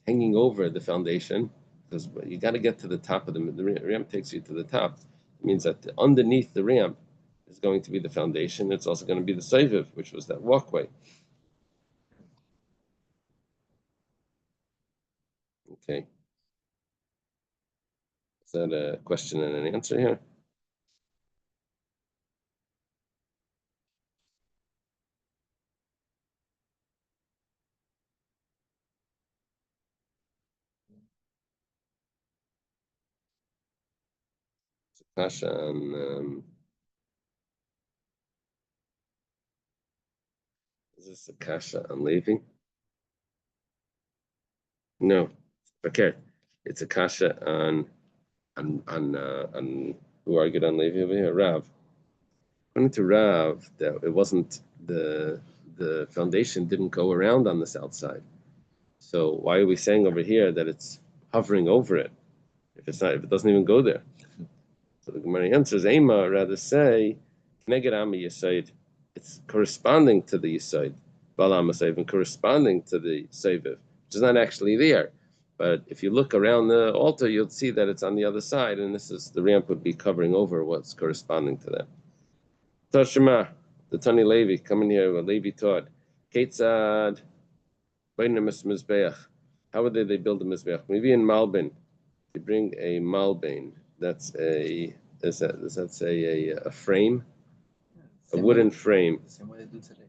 [SPEAKER 1] hanging over the foundation, because you got to get to the top of the ramp takes you to the top. It means that underneath the ramp is going to be the foundation. It's also going to be the Seviv, which was that walkway. Okay. Is that a question and an answer here? Kasha on is this a kasha on Levi? No, okay. It's a kasha on who argued on Levi over here, Rav. According to Rav, that it wasn't the foundation didn't go around on the south side. So why are we saying over here that it's hovering over it if it doesn't even go there? So the Gemara answers, Ema, rather say Neged Yisaid, it's corresponding to the Yisaid, Balam Yisaid, and corresponding to the Seviv, which is not actually there. But if you look around the altar, you'll see that it's on the other side, and the ramp would be covering over what's corresponding to that. Tashima, the Tani Levi, coming here, Levi taught, Ketzad, Mizbeach. How would they build a Mizbeach? Maybe in Malbin, they bring a Malbin. That's does that say a frame? A wooden frame.
[SPEAKER 4] Same way they do today.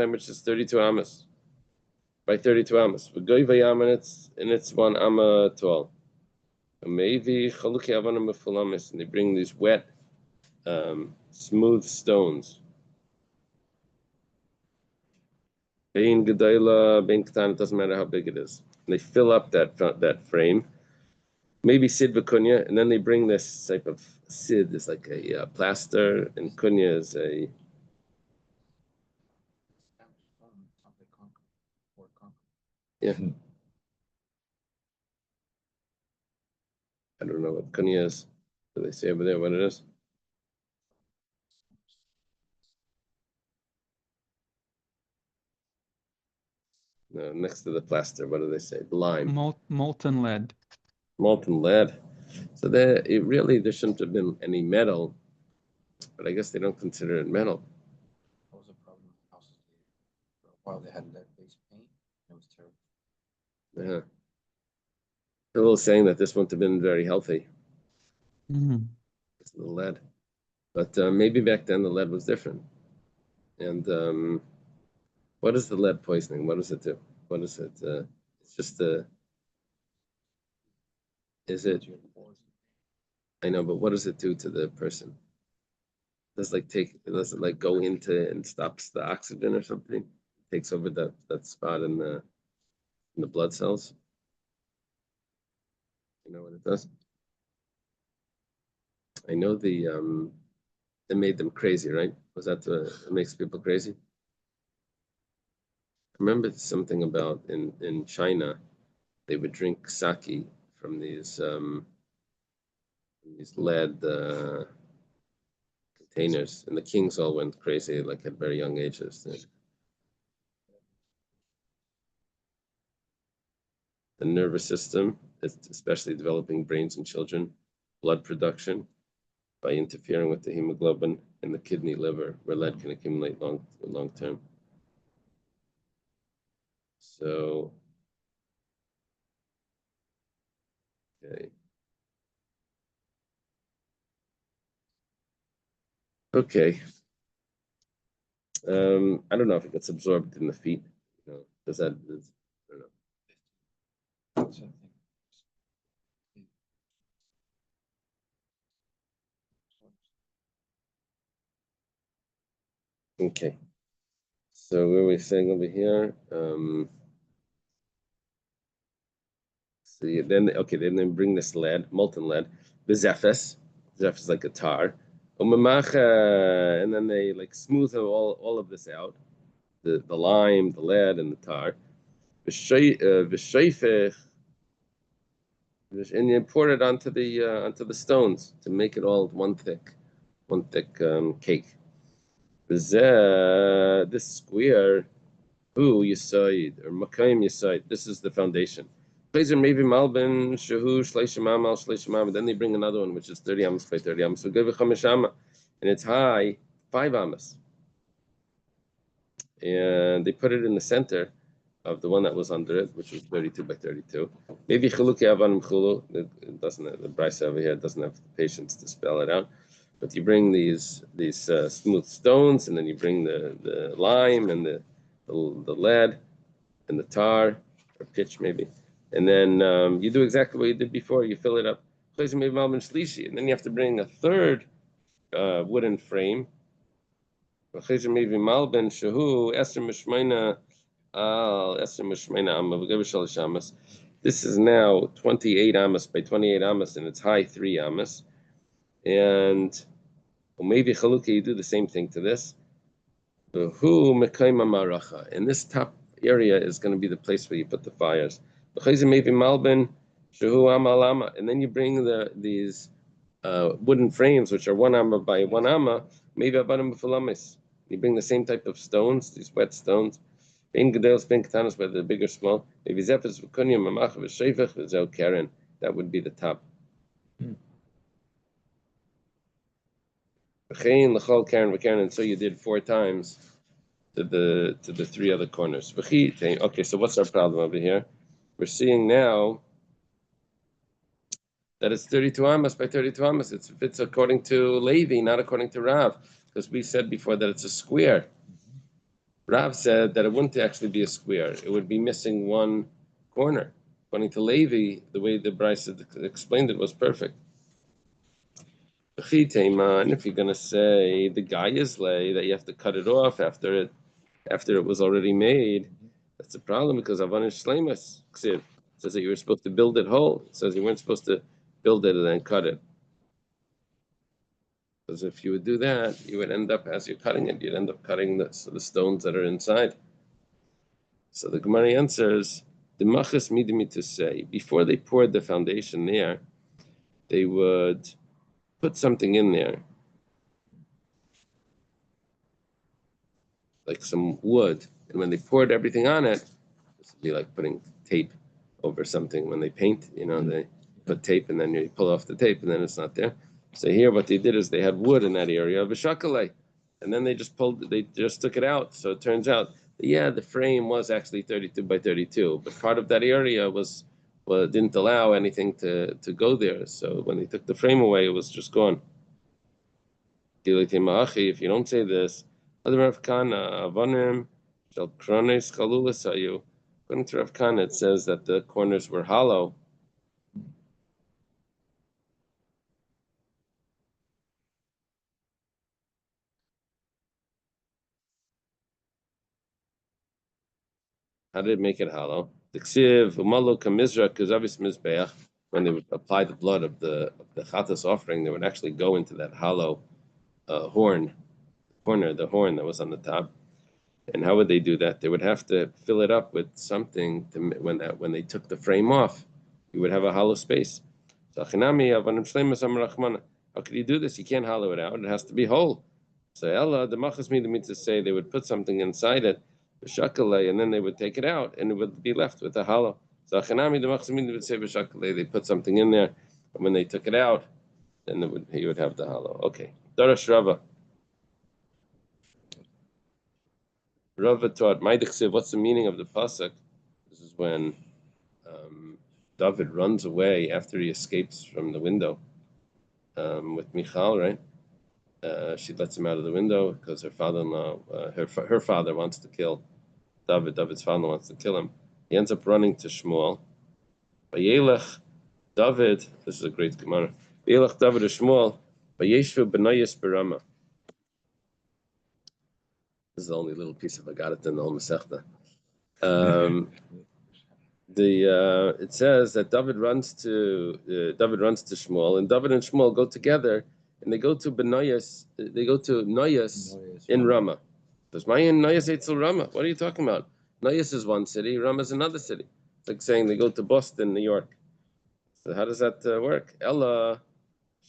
[SPEAKER 1] Which is 32 amas. By 32 amas. And it's 1 amma tall. And they bring these wet, smooth stones. Bein Gedaila, Bein Katan, it doesn't matter how big it is. And they fill up that frame. Maybe Sid Kunya, and then they bring this type of Sid, is like a plaster, and Kunya is a. Yeah. I don't know what Kunya is. Do they say over there what it is? No, next to the plaster, what do they say? Lime.
[SPEAKER 2] Molten lead.
[SPEAKER 1] Molten lead. So there shouldn't have been any metal, but I guess they don't consider it metal.
[SPEAKER 4] That was a problem in houses. For a while they had lead-based paint. It was terrible.
[SPEAKER 1] Yeah. A little saying that this wouldn't have been very healthy.
[SPEAKER 2] Mm-hmm.
[SPEAKER 1] It's the lead. But maybe back then the lead was different. And what is the lead poisoning? What does it do? What is it? It's just is it? I know, but what does it do to the person? Does it like go into and stops the oxygen or something? Takes over that spot in the blood cells? You know what it does? I know it made them crazy, right? Was that it makes people crazy? I remember something about in China, they would drink sake from these lead containers, and the kings all went crazy, like at very young ages. The nervous system, especially developing brains in children, blood production, by interfering with the hemoglobin in the kidney, liver, where lead can accumulate long term. So, okay. Okay. I don't know if it gets absorbed in the feet. You know, I don't know. Okay. So where are we saying over here? Then they bring this lead, molten lead, the Zephyr. Zephyr is like a tar. And then they like smooth all of this out. The lime, the lead, and the tar. And you pour it onto the stones to make it all one thick cake. This square, Yisaid or Makayim Yisaid. This is the foundation. Maybe Malbin Shahu Shleishim Amal Shleishim Amal. Then they bring another one which is 30 amas by 30 amas. So give it Chamish Amma, and it's high 5 amas. And they put it in the center of the one that was under it, which was 32 by 32. Maybe Chiluki Avanim Chulu. It doesn't. The Bryce over here doesn't have the patience to spell it out. But you bring these smooth stones, and then you bring the lime and the lead and the tar or pitch maybe, and then you do exactly what you did before. You fill it up, and then you have to bring a third wooden frame. This is now 28 amas by 28 amas, and it's high 3 amas. And maybe Chaluka, you do the same thing to this. And this top area is going to be the place where you put the fires. And then you bring these wooden frames, which are 1 amma by 1 amma, maybe abanim b'falamis. You bring the same type of stones, these wet stones. In gedelos ben katanos, whether they're big or small. Maybe zephyrs v'kunyam mamach v'shevach v'zel karen. That would be the top. V'chein l'chol karen v'karen, and so you did 4 times to the 3 other corners. Okay, so what's our problem over here? We're seeing now that it's 32 amas by 32 amas. It's according to Levi, not according to Rav, because we said before that it's a square. Rav said that it wouldn't actually be a square; it would be missing 1 corner. According to Levi, the way the Bryce explained it was perfect. And if you're going to say the guy is lay that you have to cut it off after it was already made, that's a problem because Avanish Shleimus says that you were supposed to build it whole. It says you weren't supposed to build it and then cut it. Because if you would do that, you would end up, as you're cutting it, you'd end up cutting the stones that are inside. So the Gemara answers, the machas midimi to say, before they poured the foundation there, they would put something in there, like some wood, and when they poured everything on it, this would be like putting tape over something. When they paint, they put tape and then you pull off the tape and then it's not there. So here what they did is they had wood in that area of a shakalei, and then they just took it out. So it turns out, the frame was actually 32 by 32, but part of that area didn't allow anything to go there. So when they took the frame away, it was just gone. If you don't say this, according to Rav Kana, it says that the corners were hollow. How did it make it hollow? Because when they would apply the blood of the chatas offering, they would actually go into that hollow the horn that was on the top. And how would they do that? They would have to fill it up with something when they took the frame off, you would have a hollow space. So how could you do this? You can't hollow it out. It has to be whole. So Ella, the machas means to say they would put something inside it, and then they would take it out, and it would be left with a hollow. So Achanami, the machas would say they put something in there, and when they took it out, then he would have the hollow. Okay. Darash Rava. Rava taught, what's the meaning of the pasuk? This is when David runs away after he escapes from the window with Michal, right? She lets him out of the window because her father-in-law, her father wants to kill David. David's father wants to kill him. He ends up running to Shmuel. Vayelech David, this is a great Gemara. Vayelech David to Shmuel. Vayeshu b'nayis berama. This is the only little piece of Agadat in the whole Masechta. It says that David runs to Shmuel, and David and Shmuel go together, and they go to Benayas. They go to Noyas in Ramah. Does Mayan Noyas Eitzel Ramah? What are you talking about? Noyas is one city, Ramah is another city. It's like saying they go to Boston, New York. So how does that work? Ella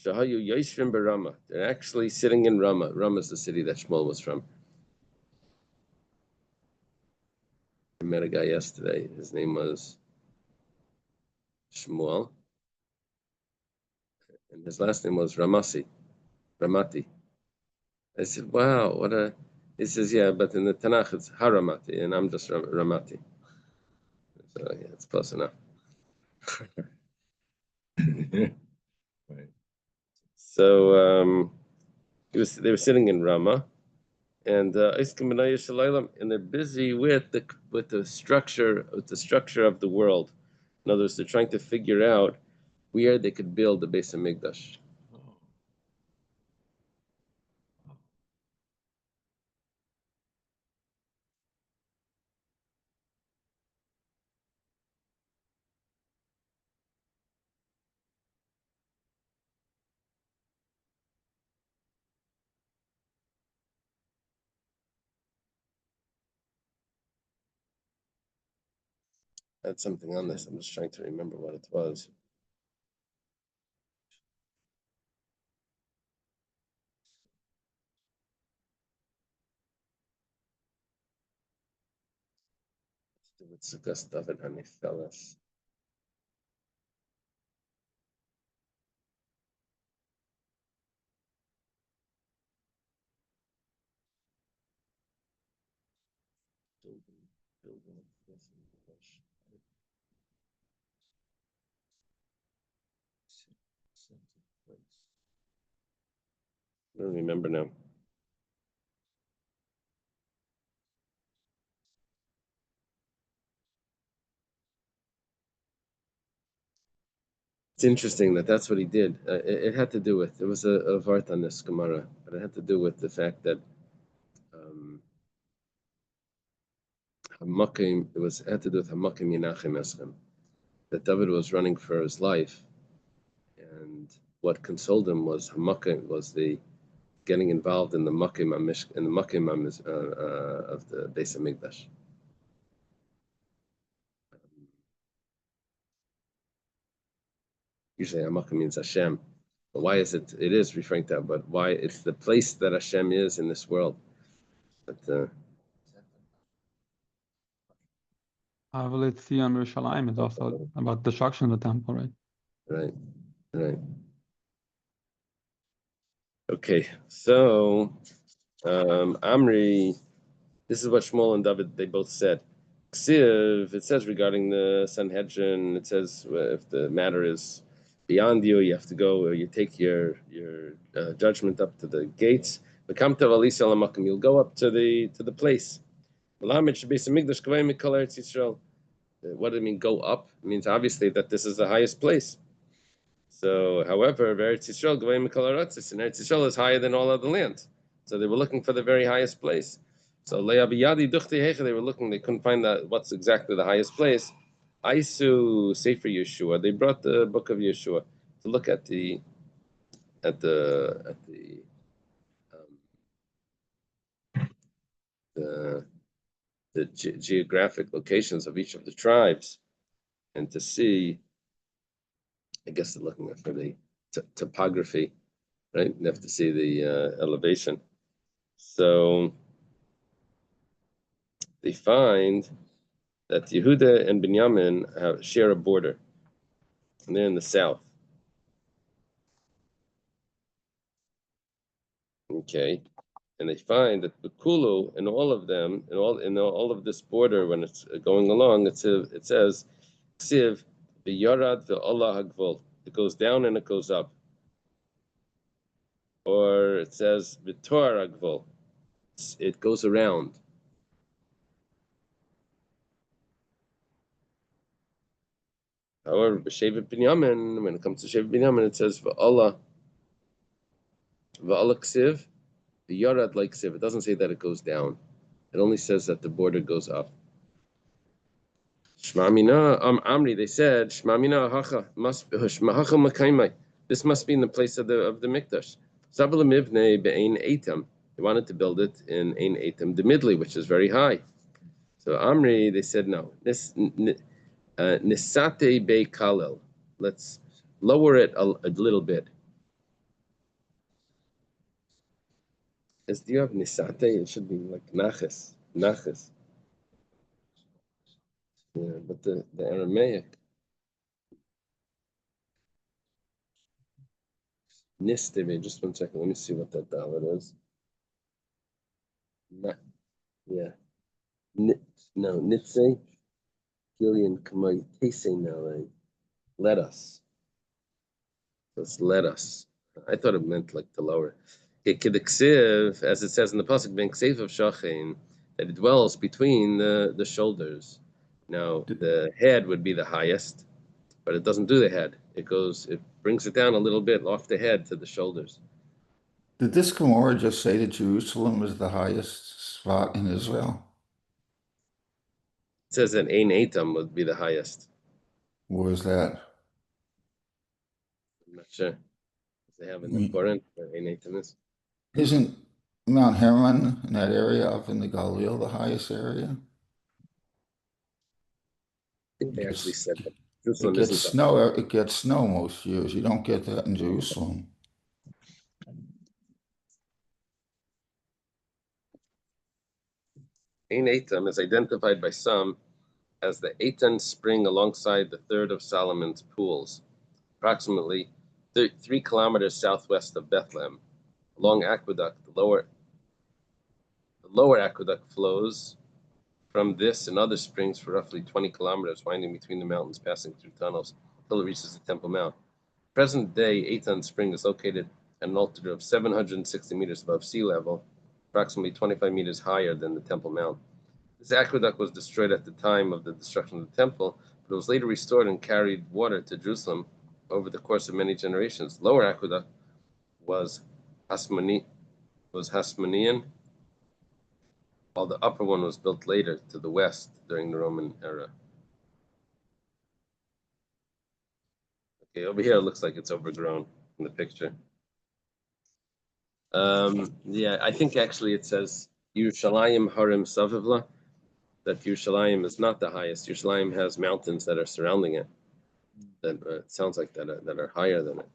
[SPEAKER 1] Shahayu Yeshvim Barama. They're actually sitting in Ramah. Ramah is the city that Shmuel was from. I met a guy yesterday. His name was Shmuel, and his last name was Ramati. I said, "Wow, what a!" He says, "Yeah, but in the Tanakh it's Haramati, and I'm just Ramati." So yeah, it's close enough.
[SPEAKER 4] Right.
[SPEAKER 1] So they were sitting in Ramah, and and they're busy with the structure of the world. In other words, they're trying to figure out where they could build the Beis Hamikdash. I had something on this. I'm just trying to remember what it was. With Sukkot David Hanifelas. I don't remember now. It's interesting that that's what he did. It had to do with, it was a vart on this Gemara, but it had to do with the fact that Hamakim, it had to do with Hamakim Yinachem Eschem, that David was running for his life, and what consoled him was Hamakim, was the getting involved in the Makim of the Beis Hamikdash. Usually Hamakim means Hashem. But why is it? It is referring to that, but why? It's the place that Hashem is in this world. But
[SPEAKER 2] Avalei Tzion Yerushalayim is also about destruction of the temple, right?
[SPEAKER 1] right. Okay, so Amri, this is what Shmuel and David, they both said. Ksiv, it says regarding the Sanhedrin, it says if the matter is beyond you, you have to go, or you take your judgment up to the gates. You'll go up to the place. What do it mean, go up? It means obviously that this is the highest place. So, however, Eretz Yisrael, and Eretz Yisrael is higher than all other land. So they were looking for the very highest place. So they were looking, they couldn't find what's exactly the highest place. Aisu Sefer Yeshua, they brought the book of Yeshua to look at the geographic locations of each of the tribes, and to see, I guess they're looking for the topography, right? You have to see the elevation. So they find that Yehuda and Binyamin share a border, and they're in the south. Okay, and they find that the Kulu in all of them, in all of this border, when it's going along, it says, "Ksiv v'yarad v'Allah hagvul." It goes down and it goes up. Or it says v'tor hagvul. It goes around. However, b'Shevet Binyamin, when it comes to Shevet Binyamin, it says v'Allah ksiv, v'yarad like ksiv. It doesn't say that it goes down. It only says that the border goes up. Shmamina Amri, they said Shmamina hacha makaimai. This must be in the place of the Mikdash. Sabala mivne be'ein etam. They wanted to build it in ein etam, the midley, which is very high. So Amri, they said no. Nisate be kalel. Let's lower it a little bit. As do you have nisate? It should be like naches. Yeah, but the Aramaic nisteve. Just 1 second. Let me see what that dalet is. Yeah. No, nitze. Gillian kamay tese nale. Let us. Let's let us. I thought it meant like to lower. Kidiksiv, as it says in the pasuk, ben ksiv of shachin, that it dwells between the shoulders. Now the head would be the highest, but it doesn't do the head. It brings it down a little bit off the head to the shoulders.
[SPEAKER 3] Did this Gemara just say that Jerusalem is the highest spot in Israel?
[SPEAKER 1] It says that Ein Etam would be the highest.
[SPEAKER 3] Where is that?
[SPEAKER 1] I'm not sure. They have in the Quran where Ein Etam is.
[SPEAKER 3] Isn't Mount Hermon in that area up in the Galil the highest area?
[SPEAKER 1] I think they actually said that
[SPEAKER 3] It gets snow most years. You don't get that in Jerusalem.
[SPEAKER 1] Ein Etam is identified by some has the Eitan spring alongside the third of Solomon's pools, approximately 3 kilometers southwest of Bethlehem. Along aqueduct, the lower aqueduct flows from this and other springs for roughly 20 kilometers, winding between the mountains, passing through tunnels until it reaches the Temple Mount. Present day, Eitan Spring is located at an altitude of 760 meters above sea level, approximately 25 meters higher than the Temple Mount. This aqueduct was destroyed at the time of the destruction of the temple, but it was later restored and carried water to Jerusalem over the course of many generations. Lower aqueduct was Hasmonean, while the upper one was built later to the west during the Roman era. Okay, over here it looks like it's overgrown in the picture. Yeah, I think actually it says Yerushalayim Harim Savivla, that Yerushalayim is not the highest. Yerushalayim has mountains that are surrounding it. That it sounds like that are higher than it.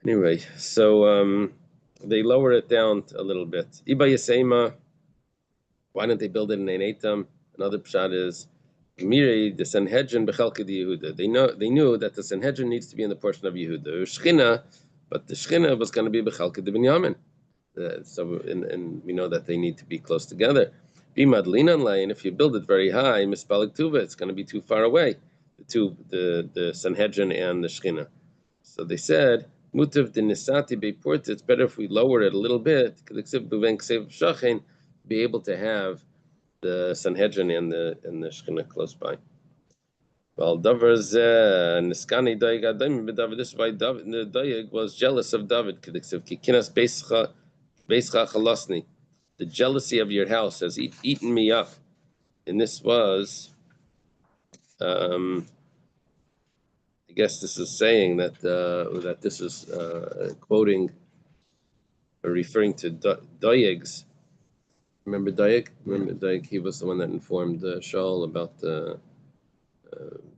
[SPEAKER 1] Anyway, so they lower it down a little bit. Iba Yasema, why didn't they build it in an Eitam? Another pshat is Miri, the Sanhedrin Bechelka di Yehuda. They knew that the Sanhedrin needs to be in the portion of Yehuda. Shechina, but the Shechina was going to be Bechelka di Binyamin. So and we know that they need to be close together. Bimadlinan lane, if you build it very high, Mispalik Tuva, it's going to be too far away. The Sanhedrin and the Shechina. So they said, Mutav de Nisati Beport, it's better if we lower it a little bit, be able to have the Sanhedrin and the Shechina close by. Well, this is why David was jealous of David. The jealousy of your house has eaten me up. And this was, I guess this is saying that that this is quoting or referring to Doeg's. Remember Doeg? Remember Doeg? He was the one that informed Shaul about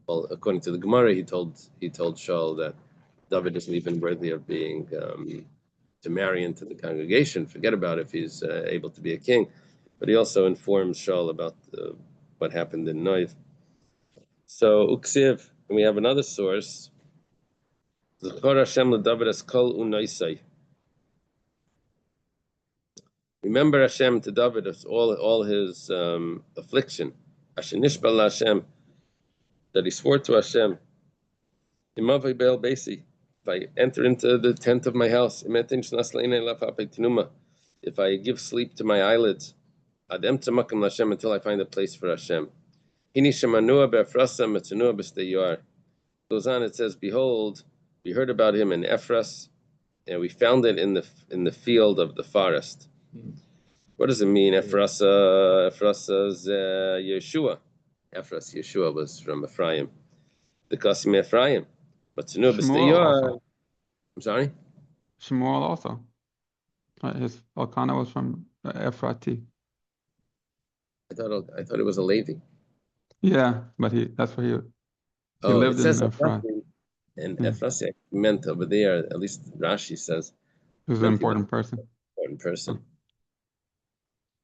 [SPEAKER 1] well, according to the Gemara, he told Shaul that David isn't even worthy of being to marry into the congregation. Forget about if he's able to be a king. But he also informs Shaul about what happened in Noiv. So Uksiv, and we have another source. Zechor Hashem leDavid as kol unoisai. Remember Hashem to David as all his affliction. Asher nishbal Hashem, that he swore to Hashem. Imavai Be'el Beisi, if I enter into the tent of my house, if I give sleep to my eyelids, until I find a place for Hashem. Goes on, it says, behold, we heard about him in Ephras, and we found it in the field of the forest. What does it mean? Ephras is Yeshua. Yeshua was from Ephraim. The Qasim Ephraim. But Tenu B'Steyar. I'm sorry?
[SPEAKER 2] Shmuel also. His Elkanah was from Ephrati.
[SPEAKER 1] I thought it was a Levi.
[SPEAKER 2] Yeah, but that's where he lived in Ephrat.
[SPEAKER 1] And Ephraim meant over there, at least Rashi says.
[SPEAKER 2] He was an important person.
[SPEAKER 1] Important person.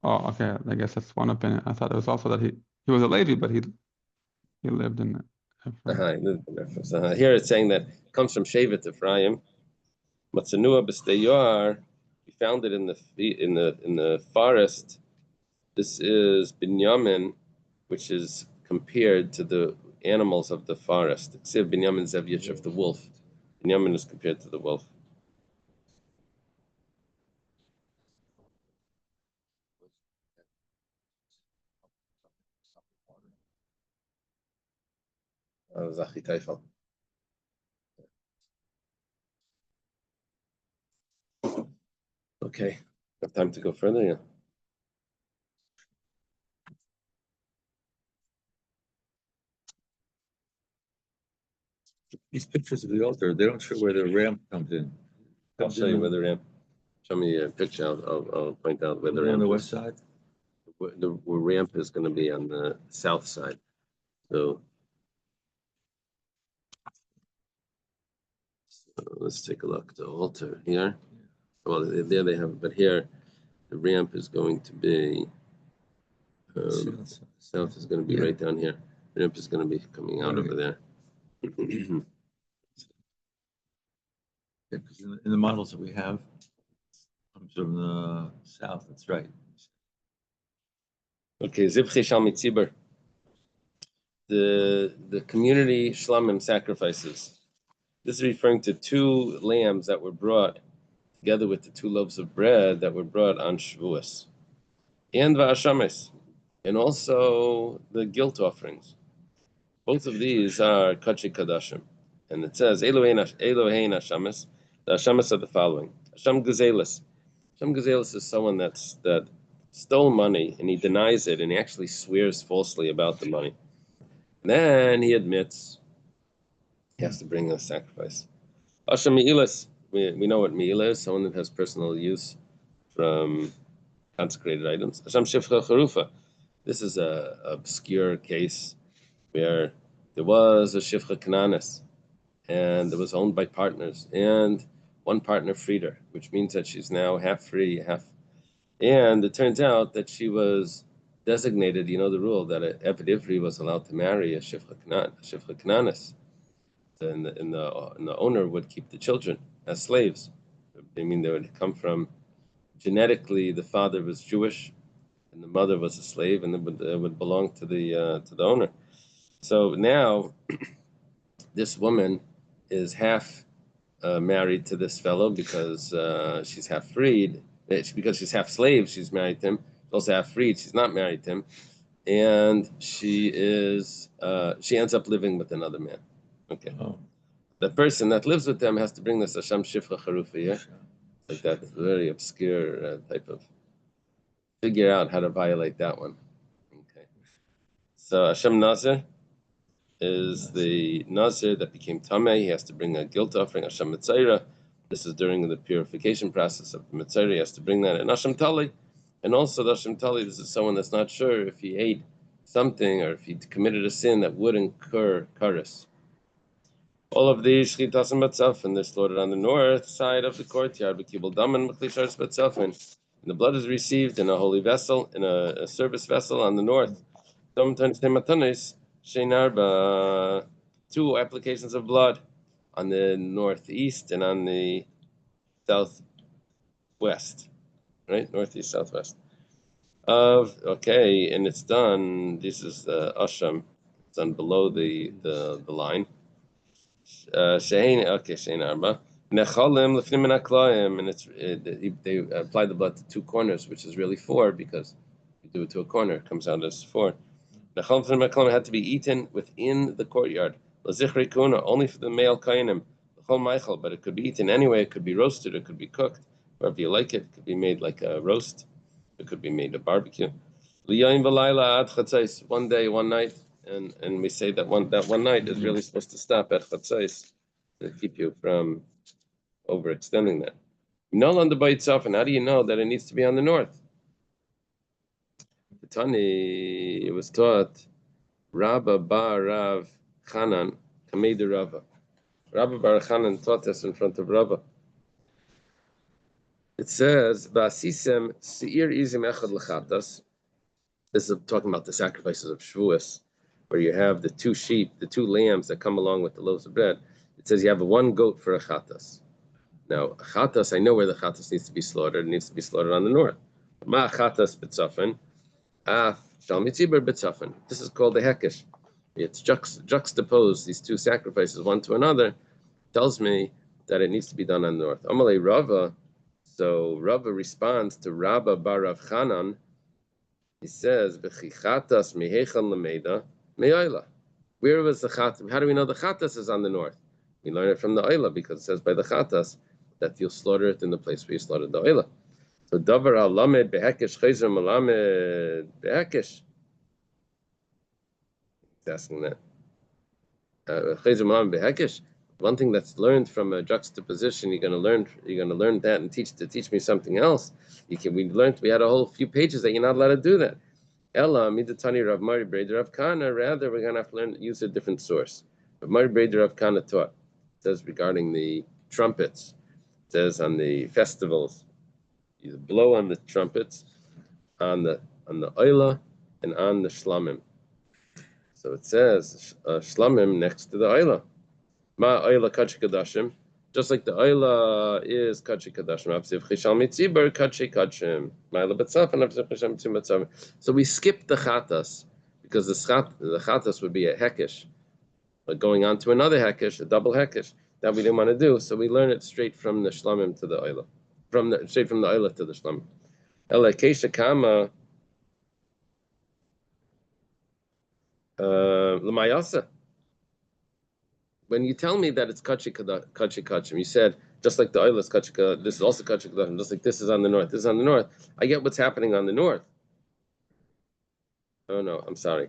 [SPEAKER 2] Oh, okay. I guess that's one opinion. I thought it was also that he was a Levi, but he lived in Ephraim.
[SPEAKER 1] Here it's saying that it comes from Shevet Ephraim. Matsanua B'Steyar, we found it in the forest. This is Binyamin, which is compared to the animals of the forest. Ksiv Binyamin Zev Yishuv, the wolf. Binyamin is compared to the wolf. Zachi Taifel. Okay, have time to go further, yeah.
[SPEAKER 5] These pictures of the altar, they don't show where the ramp comes in.
[SPEAKER 1] I'll show you where the ramp. Show me a picture. I'll point out where the ramp
[SPEAKER 5] on the
[SPEAKER 1] is.
[SPEAKER 5] west side.
[SPEAKER 1] The ramp is going to be on the south side. So let's take a look. The altar here. Well, there they have, but here the ramp is going to be South is going to be right down here. Rimp is going to be coming out over there.
[SPEAKER 5] Because in the models that we have, comes from the south. That's right.
[SPEAKER 1] Okay, Zibchi Shal Mitziber. The community shlamim sacrifices. This is referring to 2 lambs that were brought together with the 2 loaves of bread that were brought on Shavuos, and va'ashames, and also the guilt offerings. Both of these are kachi kadashim, and it says Elohein hashames. The hashames are the following: Hasham gazelis. Hasham gazelis is someone that stole money and he denies it, and he actually swears falsely about the money. And then he admits he has to bring a sacrifice. Hasham meilas. We know what meila is, someone that has personal use from consecrated items. Hasham shifcha charufa. This is a obscure case where there was a shifcha kananis, and it was owned by partners, and one partner freed her, which means that she's now half free, half. And it turns out that she was designated. You know the rule that an Eved Ivri was allowed to marry a shifcha kananis, and the owner would keep the children as slaves. I mean, they would come from genetically. The father was Jewish, and the mother was a slave, and it would belong to the owner. So now, this woman is half married to this fellow because she's half freed. Because she's half slave, she's married to him. She's also half freed. She's not married to him, and she ends up living with another man. Okay. Oh. The person that lives with them has to bring this Hasham Shifcha Charufa, yeah? Like that very obscure type of figure out how to violate that one. Okay. So Hashem Nazir is the Nazir that became Tameh. He has to bring a guilt offering. Hashem Mitzayra. This is during the purification process of the Mitzayra. He has to bring that. And Hashem Tali. And also the Hashem Tali, this is someone that's not sure if he ate something or if he committed a sin that would incur karis. All of these shchitas and batzafin, they're slaughtered on the north side of the courtyard. B'kibul daman b'klishars batzafin. And the blood is received in a holy vessel, in a service vessel on the north. Sometimes tematanis sheinarba, 2 applications of blood on the northeast and on the southwest, right? Northeast, southwest. Okay, and it's done. This is the asham. It's done below the line. Shein arba nechalim lefnim min haklayim, and they apply the blood to 2 corners, which is really 4 because you do it to a corner, it comes out as 4. Nechalim lefnim min haklayim had to be eaten within the courtyard. Lazichri kuna, only for the male kainim. L'chol meichel, but it could be eaten anyway. It could be roasted. It could be cooked. Wherever you like it. It could be made like a roast. It could be made a barbecue. Liyayin v'layla ad chatzais, one day, one night. And we say that one night is really supposed to stop at chatzais to keep you from overextending that. Null on the baitzaf, and how do you know that it needs to be on the north? The Tani, it was taught Rabba Bar Rav Chanan Kamei Rava. Rabba Bar Chanan taught us in front of Rabba. It says Ba'asisem Seir Izim Echad L'chatas. This is talking about the sacrifices of Shavuos, where you have the 2 sheep, the 2 lambs that come along with the loaves of bread. It says you have 1 goat for a chatas. Now, a chatas, I know where the chatas needs to be slaughtered. It needs to be slaughtered on the north. Ma chatas b'tzafin, af shal mitziber b'tzafin. This is called the hekesh. It's juxtaposed, these 2 sacrifices, one to another, tells me that it needs to be done on the north. Amalei Rava, so Rava responds to Rabba Bar Rav Chanan. He says, "V'chichatas mihechan lemeda me'ayla." Where was the chatas? How do we know the chatas is on the north? We learn it from the ayla because it says by the chatas that you'll slaughter it in the place where you slaughtered the ayla. So davar halamed behekesh chayzer malamed behekesh. He's asking that. Chayzer malamed behekesh. One thing that's learned from a juxtaposition, you're going to learn that and teach me something else. We had a whole few pages that you're not allowed to do that. Ella midatani Rav Mari Breder Rav Kana. Rather, we're going to have to use a different source. Rav Mari Breder Rav Kana taught. It says regarding the trumpets. It says on the festivals, you blow on the trumpets on the oila and on the shlamim. So it says shlamim next to the oila. Ma oila kachi kadashim. Just like the oila is kachi kadashim. Avziv chishal mitzibar kachi kachim. Ma'ila betzaf and avziv chishal mitzim betzaf. So we skip the chatas because the chatas would be a hekesh. But going on to another hekesh, a double hekesh, that we didn't want to do. So we learn it straight from the shlamim to the oila. Straight from the oila to the shlamim. Ela kesha kama l'mayasa. When you tell me that it's kachi kachim, you said just like the oila is kachi, this is also kachi kachim, just like this is on the north. This is on the north. I get what's happening on the north. Oh no, I'm sorry.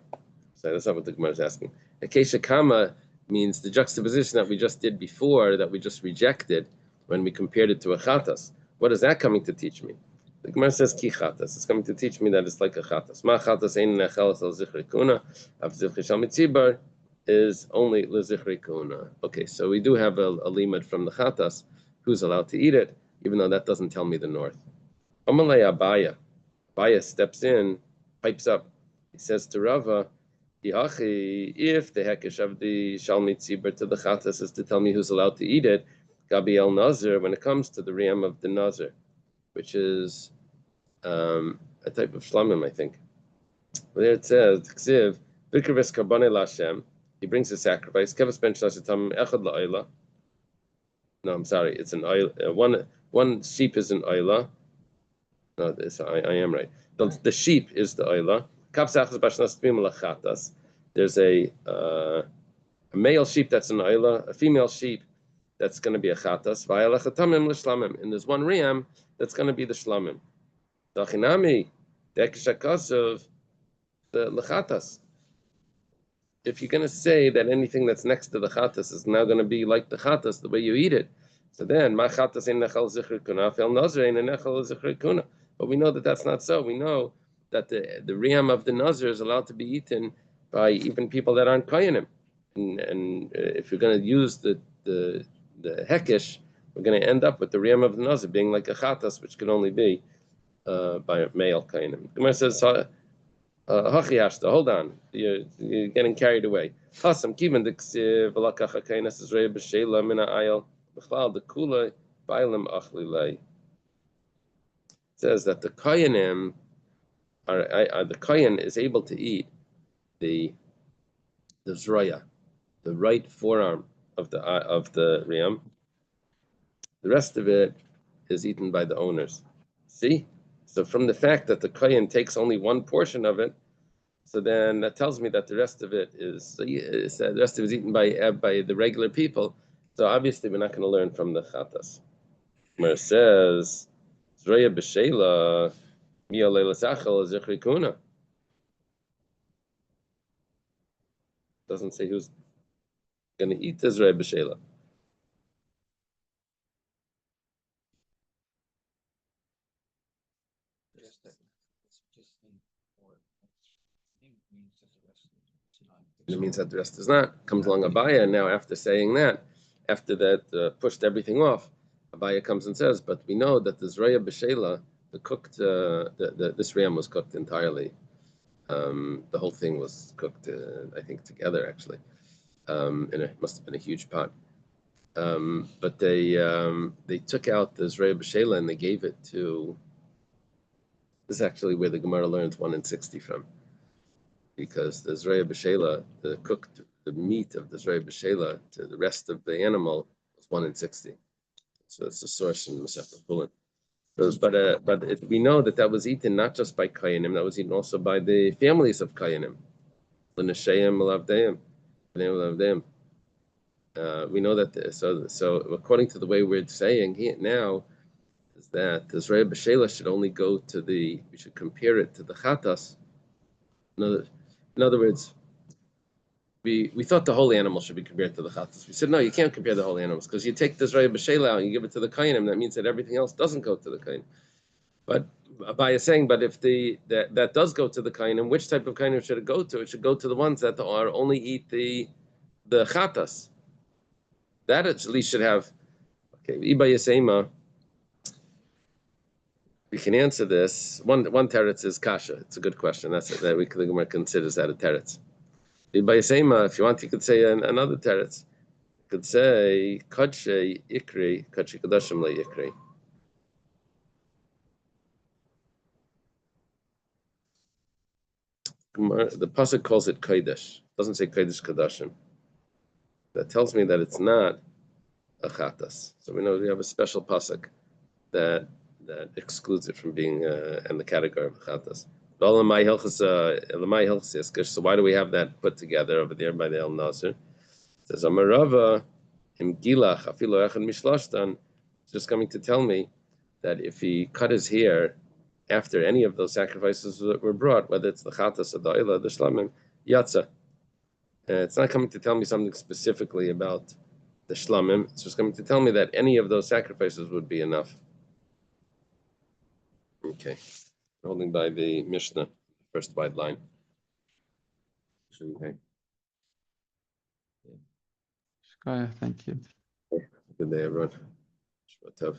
[SPEAKER 1] That's not what the Gemara is asking. Akesha kama means the juxtaposition that we just did before, that we just rejected when we compared it to a chatas. What is that coming to teach me? The Gemara says ki chatas. It's coming to teach me that it's like a chatas. Ma chatas ein nechelas al zichri kuna, av zichri shal mitzibar is only lezichri kuna. Okay, so we do have a limud from the chatas who's allowed to eat it, even though that doesn't tell me the north. Amalei Abaya. Abaya steps in, pipes up. He says to Rava, if the hekesh of the shalmit tzibur to the chatas is to tell me who's allowed to eat it, Gabi el Nazir, when it comes to the riyam of the Nazir, which is a type of shlamim, I think. There it says, Ksiv, Bikrivis Karbane Lashem, he brings a sacrifice, Kevis Ben Shlashatam Echad La'ila. No, I'm sorry, it's an oila. One sheep is an oila. No, I am right. The sheep is the oila. There's a male sheep that's an oila, a female sheep that's going to be a chatas. And there's one riyam that's going to be the shlamim. The lechatas. If you're going to say that anything that's next to the chatas is now going to be like the chatas, the way you eat it, so then ma chatas ein nechal zichri kuna, fel nazir ein nechal zichri kuna. But we know that that's not so. We know that the riyam of the nazir is allowed to be eaten by even people that aren't koyanim. And if you're going to use the hekesh, we're going to end up with the riyam of the nazir being like a chatas, which can only be by a male koyanim. Gemara says, Hachiyashta, hold on, you're getting carried away. Hasam kiven diksiv v'lakach hakainas is rei b'sheila mina ayel b'chlal dekula bailam achlilei. Says that the koyanim the kohen is able to eat the zroya, the right forearm of the riyam. The rest of it is eaten by the owners. See, so from the fact that the kohen takes only one portion of it, so then that tells me that the rest of it is eaten by the regular people. So obviously we're not going to learn from the chatas. Where it says zroya b'sheila. Doesn't say who's going to eat this Rebbe Shela. It means that the rest is not. Comes along Abaya, and now after saying that, after that pushed everything off, Abaya comes and says, but we know that the Zroya B'Shela, the cooked, this ram was cooked entirely. The whole thing was cooked, I think, together actually. And it must have been a huge pot. But they took out the Zroya B'Shela and they gave it to. This is actually where the Gemara learns 1 in 60 from, because the Zroya B'Shela, the meat of the Zroya B'Shela to the rest of the animal was 1 in 60. So it's a source in Maseches Zavachim Daf. But we know that was eaten not just by Kayanim, that was eaten also by the families of Kayanim. We know that. So according to the way we're saying here now, is that the Zroya B'Shela should only go to we should compare it to the Chatas. In other words, we thought the whole animal should be compared to the chatas. We said, no, you can't compare the whole animals, because you take the Zroya B'Shela out and you give it to the Kainim, that means that everything else doesn't go to the Kainim. But Abaya is saying, but if that does go to the Kainim, which type of Kainim should it go to? It should go to the ones that only eat the chatas. That at least should have, okay, Iba Yasema, We can answer this. One teretz is kasha. It's a good question. That's it. That the Gemara considers that a teretz. By Seima, if you want, you could say another teretz. You could say kadshe ikri, kadshe kadashim le ikri. The pasuk calls it kodesh. Doesn't say kodesh kadashim. That tells me that it's not a chatas. So we know we have a special pasuk that excludes it from being in the category of chatas. So why do we have that put together over there by the El Nasir? It says Amarava im gilach afilo echad mishlashtan. It's just coming to tell me that if he cut his hair after any of those sacrifices that were brought, whether it's the chatas or the oila, the shlamim, yatsa. It's not coming to tell me something specifically about the shlamim. It's just coming to tell me that any of those sacrifices would be enough. Okay, holding by the Mishnah, first wide line. Okay.
[SPEAKER 2] Thank you.
[SPEAKER 1] Good day, everyone. Shvat tov.